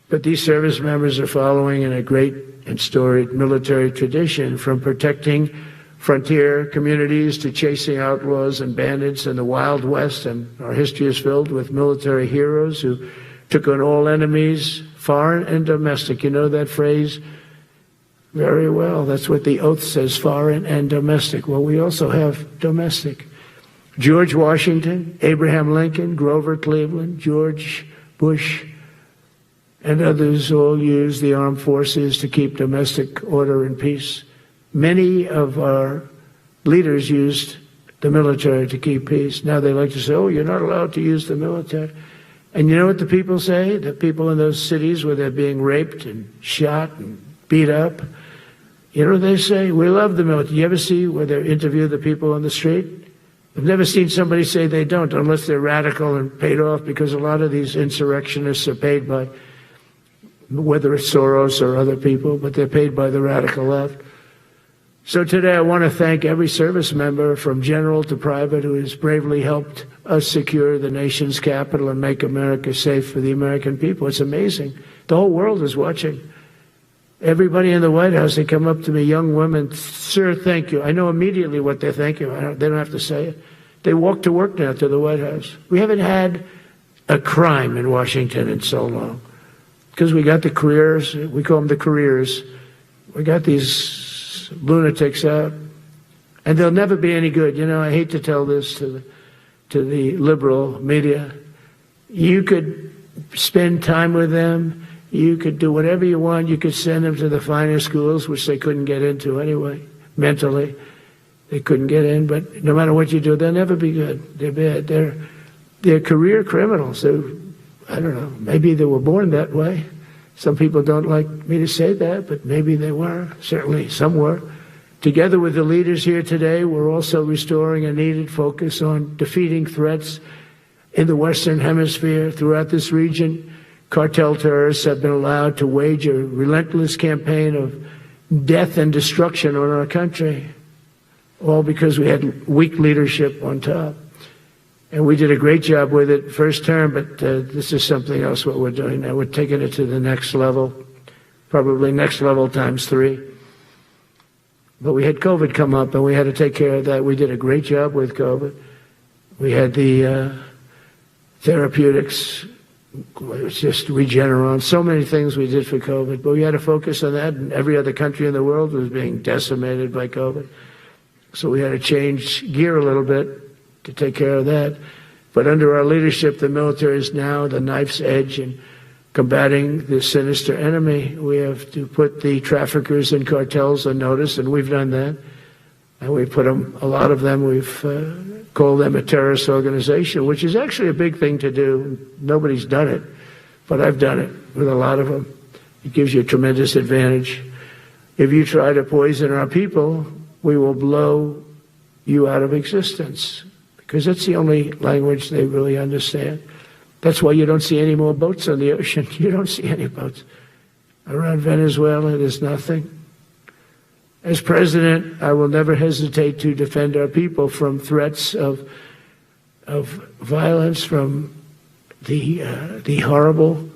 But these service members are following in a great and storied military tradition, from protecting frontier communities to chasing outlaws and bandits in the Wild West. And our history is filled with military heroes who took on all enemies, foreign and domestic. You know that phrase very well. That's what the oath says, foreign and domestic. Well, we also have domestic. George Washington, Abraham Lincoln, Grover Cleveland, George Bush, and others all used the armed forces to keep domestic order and peace. Many of our leaders used the military to keep peace. Now they like to say, oh, you're not allowed to use the military. And you know what the people say? The people in those cities where they're being raped and shot and beat up, you know what they say? We love the military. You ever see where they interview the people on the street? I've never seen somebody say they don't, unless they're radical and paid off, because a lot of these insurrectionists are paid by, whether it's Soros or other people, but they're paid by the radical left. So today I want to thank every service member, from general to private, who has bravely helped us secure the nation's capital and make America safe for the American people. It's amazing. The whole world is watching. Everybody in the White House, they come up to me, young women, sir, thank you. I know immediately what they're thanking. They don't have to say it. They walk to work now to the White House. We haven't had a crime in Washington in so long. because we got the careers, we call them the careers. We got these lunatics out, and they'll never be any good. You know, I hate to tell this to the liberal media. You could spend time with them. You could do whatever you want. You could send them to the finer schools, which they couldn't get into anyway, mentally. They couldn't get in, but no matter what you do, they'll never be good. They're bad. They're career criminals. I don't know, maybe they were born that way. Some people don't like me to say that, but maybe they were. Certainly some were. Together with the leaders here today, we're also restoring a needed focus on defeating threats in the Western Hemisphere. Throughout this region, cartel terrorists have been allowed to wage a relentless campaign of death and destruction on our country, all because we had weak leadership on top. And we did a great job with it first term, but this is something else what we're doing now. We're taking it to the next level, probably next level times 3. But we had COVID come up, and we had to take care of that. We did a great job with COVID. We had the therapeutics, it was just Regeneron, so many things we did for COVID. But we had to focus on that, and every other country in the world was being decimated by COVID. So we had to change gear a little bit to take care of that. But under our leadership, the military is now the knife's edge in combating this sinister enemy. We have to put the traffickers and cartels on notice, and we've done that. And we put them, a lot of them, we've called them a terrorist organization, which is actually a big thing to do. Nobody's done it, but I've done it with a lot of them. It gives you a tremendous advantage. If you try to poison our people, we will blow you out of existence, because that's the only language they really understand. That's why you don't see any more boats on the ocean. You don't see any boats. Around Venezuela, there's nothing. As president, I will never hesitate to defend our people from threats of violence, from the horrible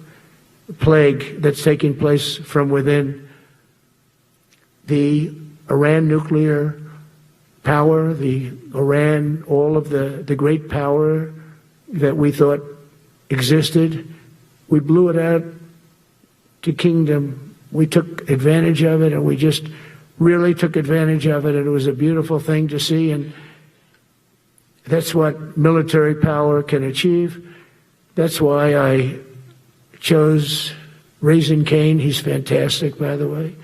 plague that's taking place from within. The Iran nuclear power, the Iran, all of the great power that we thought existed, we blew it out to kingdom. We took advantage of it, and we just really took advantage of it, and it was a beautiful thing to see, and that's what military power can achieve. That's why I chose Raising Cane. He's fantastic, by the way.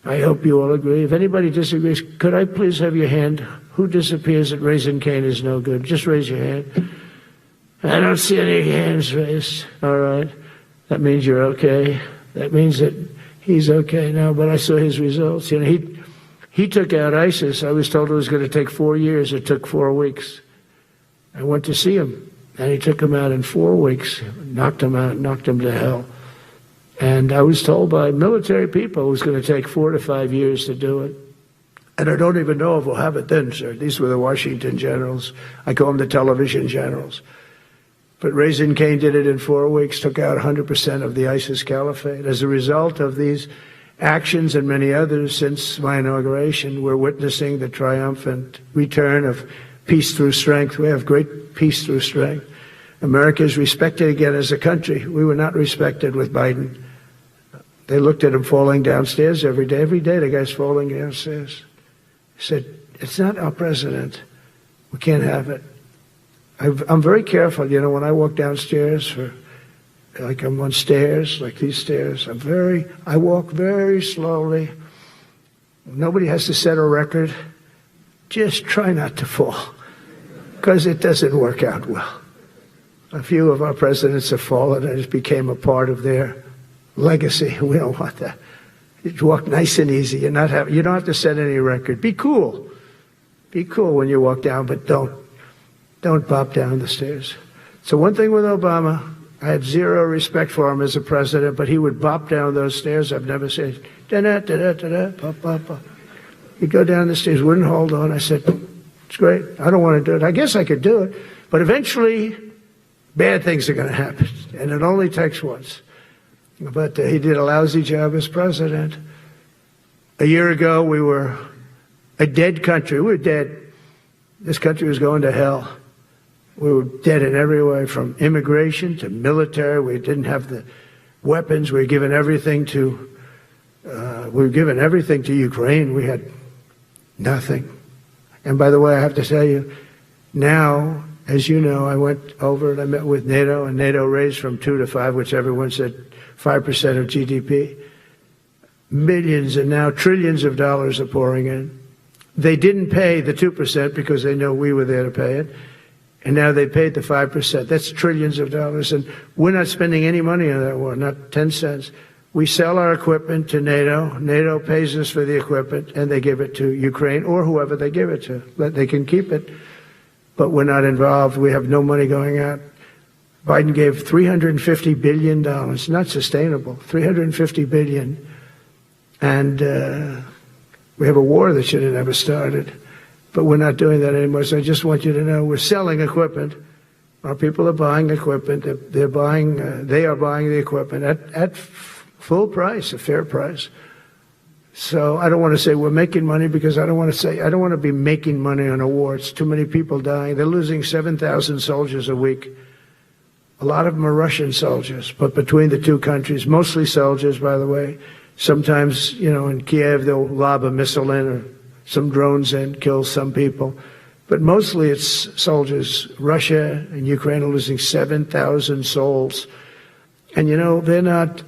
I hope you all agree. If anybody disagrees, could I please have your hand? Who disappears at Raising Cane is no good? Just raise your hand. I don't see any hands raised. All right. That means you're okay. That means that he's okay now, but I saw his results. You know, he took out ISIS. I was told it was going to take 4 years. It took 4 weeks. I went to see him, and he took him out in 4 weeks, knocked him out, knocked him to hell. And I was told by military people it was going to take 4 to 5 years to do it. And I don't even know if we'll have it then, sir. These were the Washington generals. I call them the television generals. But Raising Cane did it in 4 weeks, took out 100% of the ISIS caliphate. As a result of these actions and many others since my inauguration, we're witnessing the triumphant return of peace through strength. We have great peace through strength. America is respected again as a country. We were not respected with Biden. They looked at him falling downstairs every day. Every day the guy's falling downstairs. He said, it's not our president. We can't have it. I'm very careful, you know, when I walk downstairs, like I'm on stairs, like these stairs, I walk very slowly. Nobody has to set a record. Just try not to fall, because it doesn't work out well. A few of our presidents have fallen, and it became a part of their legacy. We don't want that. You walk nice and easy. You don't have to set any record. Be cool. Be cool when you walk down, but don't bop down the stairs. So one thing with Obama, I had zero respect for him as a president, but he would bop down those stairs. I've never said, da-da-da-da-da-da, bop, bop, bop. He'd go down the stairs, wouldn't hold on. I said, it's great. I don't want to do it. I guess I could do it. But eventually, bad things are going to happen, and it only takes once. But he did a lousy job as president. A year ago, we were a dead country. We were dead. This country was going to hell. We were dead in every way, from immigration to military. We didn't have weapons. We're giving everything to Ukraine. We had nothing. And by the way, I have to tell you, now, as you know, I went over and I met with NATO, and NATO raised from 2 to 5, which everyone said 5% of GDP. Millions and now trillions of dollars are pouring in. They didn't pay the 2% because they know we were there to pay it. And now they paid the 5%. That's trillions of dollars. And we're not spending any money on that war, not 10 cents. We sell our equipment to NATO. NATO pays us for the equipment, and they give it to Ukraine or whoever they give it to. They can keep it, but we're not involved. We have no money going out. Biden gave $350 billion. Not sustainable. $350 billion. And we have a war that should have never started. But we're not doing that anymore. So I just want you to know we're selling equipment. Our people are buying equipment. They are buying the equipment at full price, a fair price. So I don't want to say we're making money because I don't want to be making money on a war. It's too many people dying. They're losing 7,000 soldiers a week. A lot of them are Russian soldiers, but between the two countries, mostly soldiers, by the way. Sometimes, in Kiev, they'll lob a missile in or some drones in, kill some people. But mostly it's soldiers. Russia and Ukraine are losing 7,000 souls. And, they're not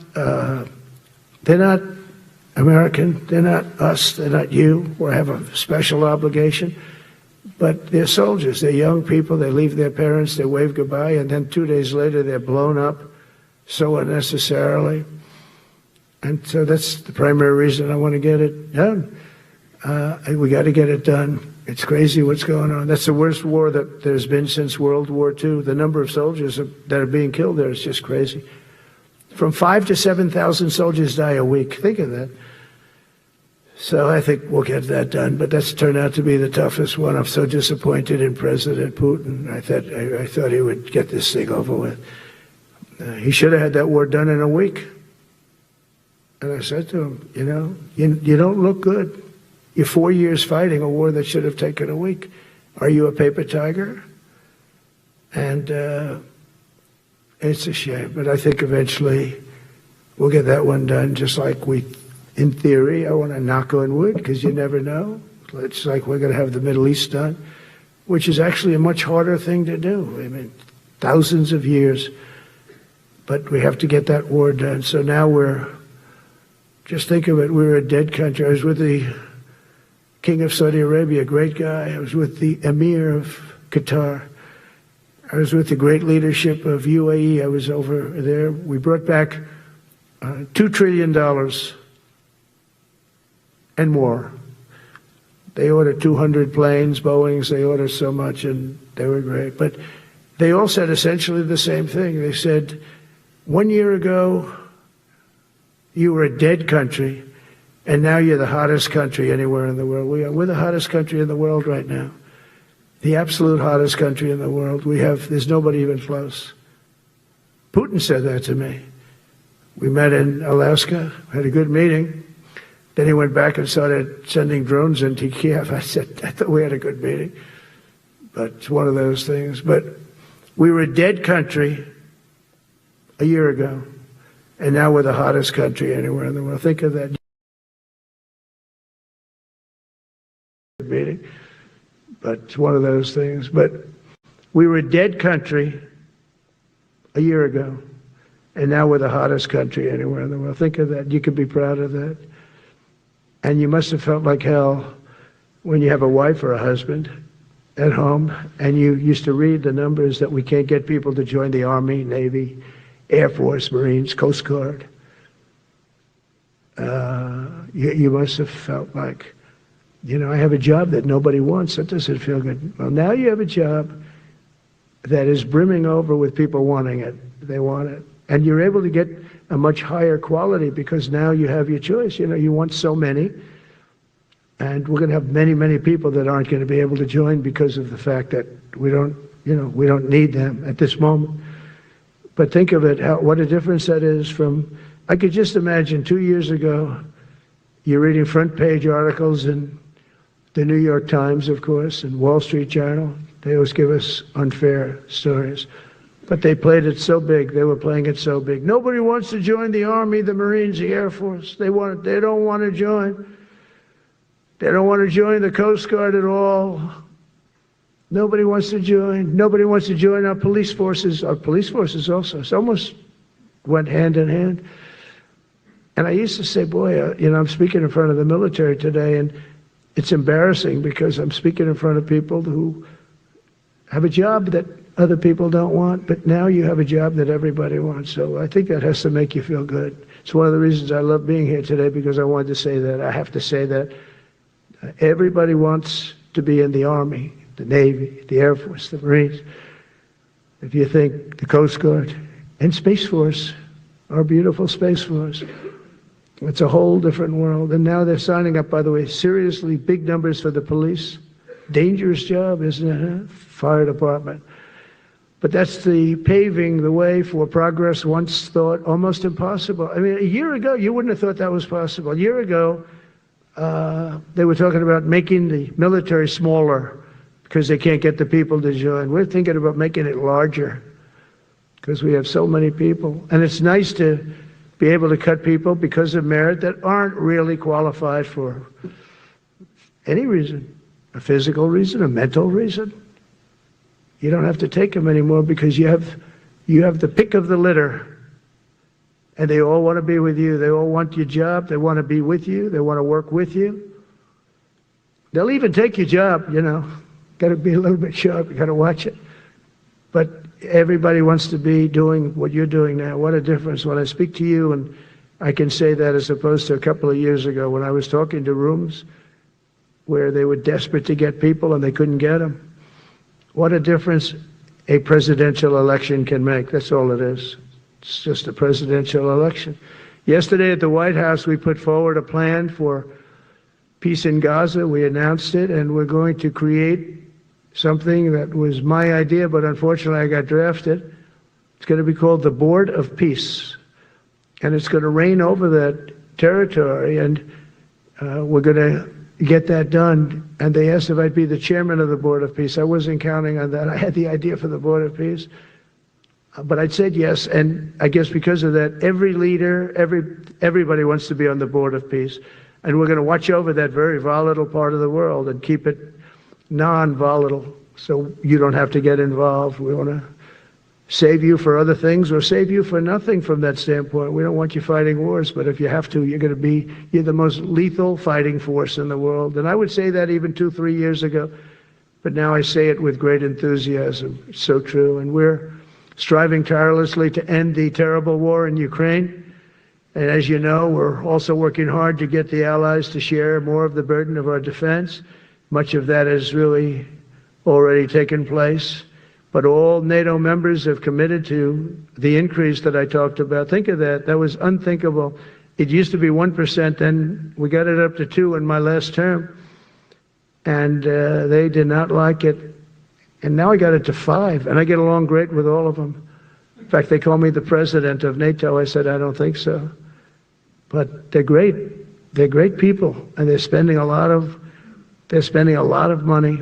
American. They're not us. They're not you. We have a special obligation. But they're soldiers. They're young people. They leave their parents. They wave goodbye. And then 2 days later, they're blown up so unnecessarily. And so that's the primary reason I want to get it done. We got to get it done. It's crazy what's going on. That's the worst war that there's been since World War II. The number of soldiers that are being killed there is just crazy. From 5,000 to 7,000 soldiers die a week. Think of that. So I think we'll get that done. But that's turned out to be the toughest one. I'm so disappointed in President Putin. I thought he would get this thing over with. He should have had that war done in a week. And I said to him, you don't look good. You're 4 years fighting a war that should have taken a week. Are you a paper tiger? And it's a shame. But I think eventually we'll get that one done, just like in theory, I want to knock on wood, because you never know. It's like we're going to have the Middle East done, which is actually a much harder thing to do. I mean, thousands of years. But we have to get that war done. So now just think of it, we're a dead country. I was with the King of Saudi Arabia, a great guy. I was with the Emir of Qatar. I was with the great leadership of UAE. I was over there. We brought back $2 trillion and more. They ordered 200 planes, Boeings. They ordered so much, and they were great. But they all said essentially the same thing. They said, 1 year ago, you were a dead country, and now you're the hottest country anywhere in the world. We're the hottest country in the world right now. The absolute hottest country in the world. There's nobody even close. Putin said that to me. We met in Alaska, had a good meeting. Then he went back and started sending drones into Kiev. I thought we had a good meeting. But it's one of those things. But we were a dead country a year ago. And now we're the hottest country anywhere in the world. Think of that meeting. But it's one of those things. But we were a dead country a year ago. And now we're the hottest country anywhere in the world. Think of that. You could be proud of that. And you must have felt like hell when you have a wife or a husband at home and you used to read the numbers that we can't get people to join the Army, Navy, Air Force, Marines, Coast Guard. You must have felt like, I have a job that nobody wants. That doesn't feel good. Well, now you have a job that is brimming over with people wanting it. They want it. And you're able to get a much higher quality because now you have your choice. You want so many. And we're going to have many, many people that aren't going to be able to join because of the fact that we don't need them at this moment. But think of it, what a difference that is from, I could just imagine 2 years ago, you're reading front page articles in the New York Times, of course, and Wall Street Journal. They always give us unfair stories. But they played it so big. They were playing it so big. Nobody wants to join the Army, the Marines, the Air Force. They don't want to join. They don't want to join the Coast Guard at all. Nobody wants to join. Nobody wants to join our police forces. Our police forces also. It's almost went hand in hand. And I used to say, boy, I'm speaking in front of the military today, and it's embarrassing because I'm speaking in front of people who have a job that other people don't want, but now you have a job that everybody wants. So I think that has to make you feel good. It's one of the reasons I love being here today, because I wanted to say that. I have to say that everybody wants to be in the Army, the Navy, the Air Force, the Marines. If you think the Coast Guard and Space Force, our beautiful Space Force, it's a whole different world. And now they're signing up, by the way, seriously big numbers for the police. Dangerous job, isn't it? Huh? Fire department. But that's the paving the way for progress once thought almost impossible. I mean, a year ago, you wouldn't have thought that was possible. A year ago, they were talking about making the military smaller because they can't get the people to join. We're thinking about making it larger because we have so many people. And it's nice to be able to cut people because of merit that aren't really qualified for any reason, a physical reason, a mental reason. You don't have to take them anymore because you have the pick of the litter, and they all want to be with you. They all want your job. They want to be with you. They want to work with you. They'll even take your job, Got to be a little bit sharp. You got to watch it. But everybody wants to be doing what you're doing now. What a difference when I speak to you, and I can say that as opposed to a couple of years ago when I was talking to rooms where they were desperate to get people and they couldn't get them. What a difference a presidential election can make. That's all it is. It's just a presidential election. Yesterday at the White House, we put forward a plan for peace in Gaza. We announced it, and we're going to create something that was my idea, but unfortunately I got drafted. It's going to be called the Board of Peace, and it's going to reign over that territory, and we're going to get that done. And they asked if I'd be the chairman of the Board of Peace. I wasn't counting on that. I had the idea for the Board of Peace, but I said yes. And I guess because of that, every leader, everybody wants to be on the Board of Peace. And we're going to watch over that very volatile part of the world and keep it non-volatile so you don't have to get involved. We want to save you for other things or save you for nothing from that standpoint. We don't want you fighting wars, but if you have to, you're the most lethal fighting force in the world. And I would say that even 2-3 years ago, but now I say it with great enthusiasm. It's so true. And we're striving tirelessly to end the terrible war in Ukraine. And as you know, we're also working hard to get the allies to share more of the burden of our defense. Much of that has really already taken place. But all NATO members have committed to the increase that I talked about. Think of that. That was unthinkable. It used to be 1%, then we got it up to 2% in my last term. And they did not like it. And now I got it to 5%, and I get along great with all of them. In fact, they call me the president of NATO. I said, I don't think so. But they're great. They're great people, and they're spending a lot of money.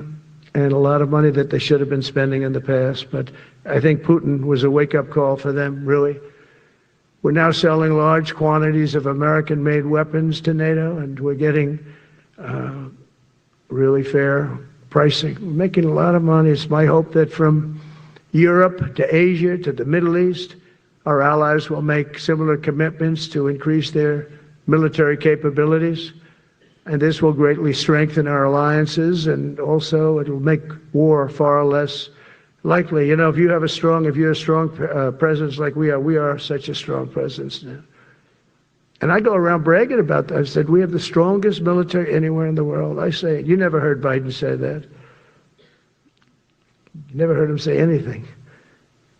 And a lot of money that they should have been spending in the past. But I think Putin was a wake-up call for them, really. We're now selling large quantities of American-made weapons to NATO, and we're getting really fair pricing. We're making a lot of money. It's my hope that from Europe to Asia to the Middle East, our allies will make similar commitments to increase their military capabilities. And this will greatly strengthen our alliances, and also it will make war far less likely. If you're a strong presence like we are such a strong presence now. And I go around bragging about that. I said, we have the strongest military anywhere in the world. I say it. You never heard Biden say that. You never heard him say anything.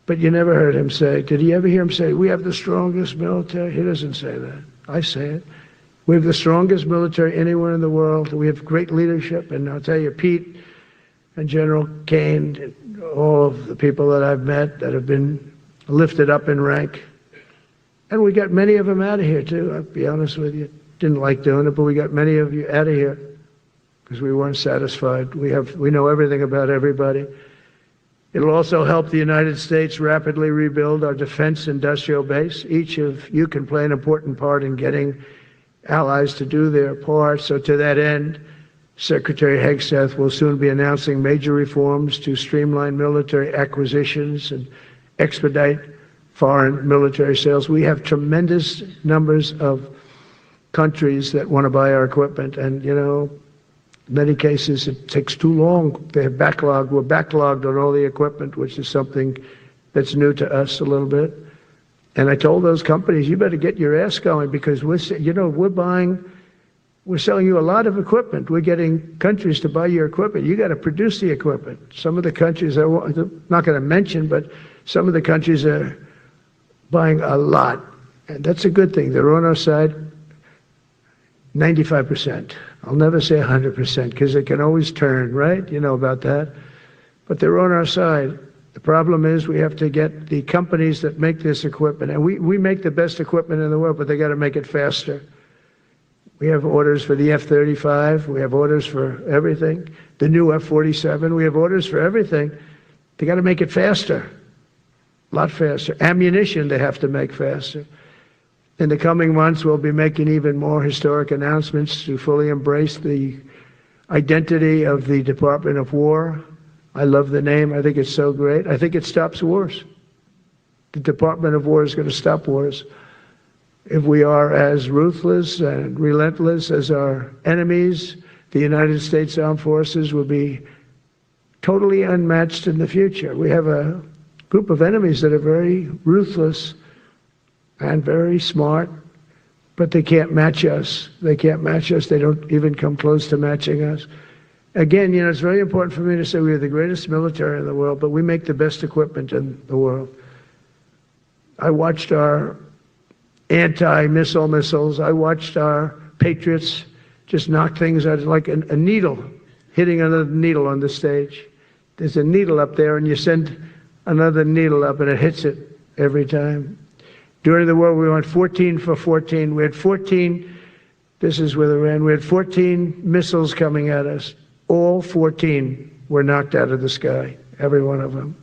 But you never heard him say, did you ever hear him say, we have the strongest military? He doesn't say that. I say it. We have the strongest military anywhere in the world. We have great leadership. And I'll tell you, Pete and General Kane, and all of the people that I've met that have been lifted up in rank. And we got many of them out of here, too. I'll be honest with you. Didn't like doing it, but we got many of you out of here because we weren't satisfied. We know everything about everybody. It'll also help the United States rapidly rebuild our defense industrial base. Each of you can play an important part in getting allies to do their part. So to that end, Secretary Hegseth will soon be announcing major reforms to streamline military acquisitions and expedite foreign military sales. We have tremendous numbers of countries that want to buy our equipment, and in many cases it takes too long. They have backlogged. We're backlogged on all the equipment, which is something that's new to us a little bit. And I told those companies, you better get your ass going, because we're selling you a lot of equipment. We're getting countries to buy your equipment. You got to produce the equipment. Some of the countries, I'm not going to mention, but some of the countries are buying a lot, and that's a good thing. They're on our side. 95%. I'll never say 100% because it can always turn, right? You know about that. But they're on our side. The problem is we have to get the companies that make this equipment, and we make the best equipment in the world, but they got to make it faster. We have orders for the F-35. We have orders for everything. The new F-47. We have orders for everything. They got to make it faster, a lot faster. Ammunition they have to make faster. In the coming months, we'll be making even more historic announcements to fully embrace the identity of the Department of War. I love the name. I think it's so great. I think it stops wars. The Department of War is going to stop wars. If we are as ruthless and relentless as our enemies, the United States Armed Forces will be totally unmatched in the future. We have a group of enemies that are very ruthless and very smart, but they can't match us. They can't match us. They don't even come close to matching us. Again, it's very important for me to say we are the greatest military in the world, but we make the best equipment in the world. I watched our anti-missile missiles. I watched our Patriots just knock things out like a needle, hitting another needle on the stage. There's a needle up there, and you send another needle up, and it hits it every time. During the war, we went 14 for 14. We had 14, this is with Iran, we had 14 missiles coming at us. All 14 were knocked out of the sky, every one of them.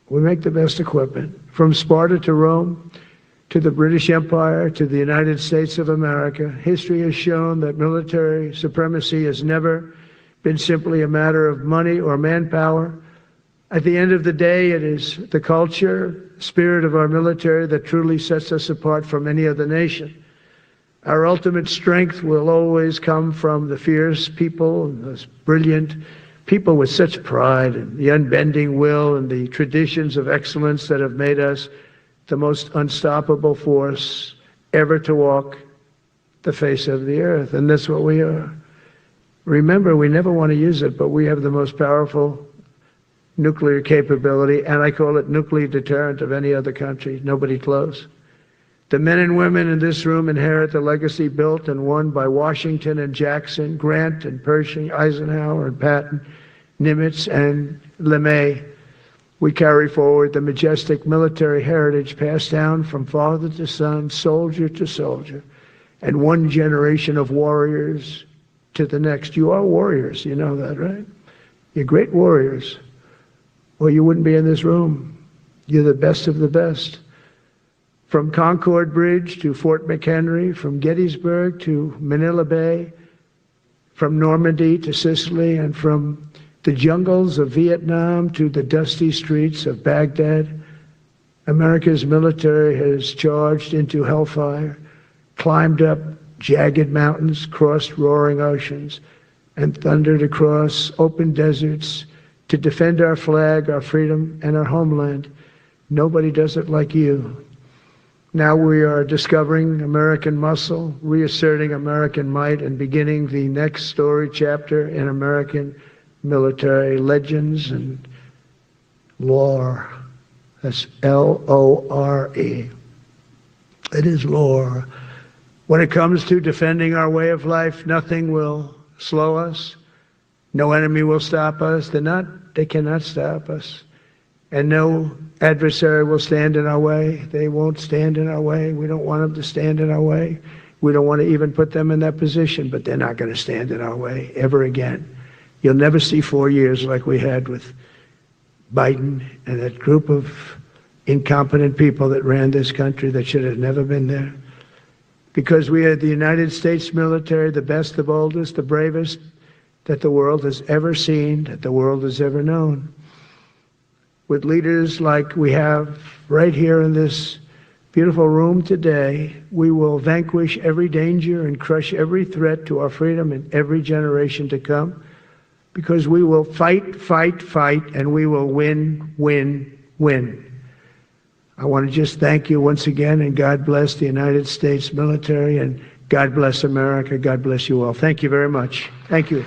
We make the best equipment. From Sparta to Rome, to the British Empire, to the United States of America, history has shown that military supremacy has never been simply a matter of money or manpower. At the end of the day, it is the culture, spirit of our military that truly sets us apart from any other nation. Our ultimate strength will always come from the fierce people, and those brilliant people with such pride, and the unbending will and the traditions of excellence that have made us the most unstoppable force ever to walk the face of the earth. And that's what we are. Remember, we never want to use it, but we have the most powerful nuclear capability, and I call it nuclear deterrent of any other country. Nobody close. The men and women in this room inherit the legacy built and won by Washington and Jackson, Grant and Pershing, Eisenhower and Patton, Nimitz and LeMay. We carry forward the majestic military heritage passed down from father to son, soldier to soldier, and one generation of warriors to the next. You are warriors, you know that, right? You're great warriors, or you wouldn't be in this room. You're the best of the best. From Concord Bridge to Fort McHenry, from Gettysburg to Manila Bay, from Normandy to Sicily, and from the jungles of Vietnam to the dusty streets of Baghdad, America's military has charged into hellfire, climbed up jagged mountains, crossed roaring oceans, and thundered across open deserts to defend our flag, our freedom, and our homeland. Nobody does it like you. Now we are discovering American muscle, reasserting American might, and beginning the next story chapter in American military legends and lore. That's L-O-R-E. It is lore. When it comes to defending our way of life, nothing will slow us. No enemy will stop us. They cannot stop us. And no adversary will stand in our way. They won't stand in our way. We don't want them to stand in our way. We don't want to even put them in that position, but they're not going to stand in our way ever again. You'll never see 4 years like we had with Biden and that group of incompetent people that ran this country that should have never been there. Because we had the United States military, the best, the boldest, the bravest that the world has ever seen, that the world has ever known. With leaders like we have right here in this beautiful room today, we will vanquish every danger and crush every threat to our freedom in every generation to come, because we will fight, fight, fight, and we will win, win, win. I want to just thank you once again, and God bless the United States military, and God bless America. God bless you all. Thank you very much. Thank you.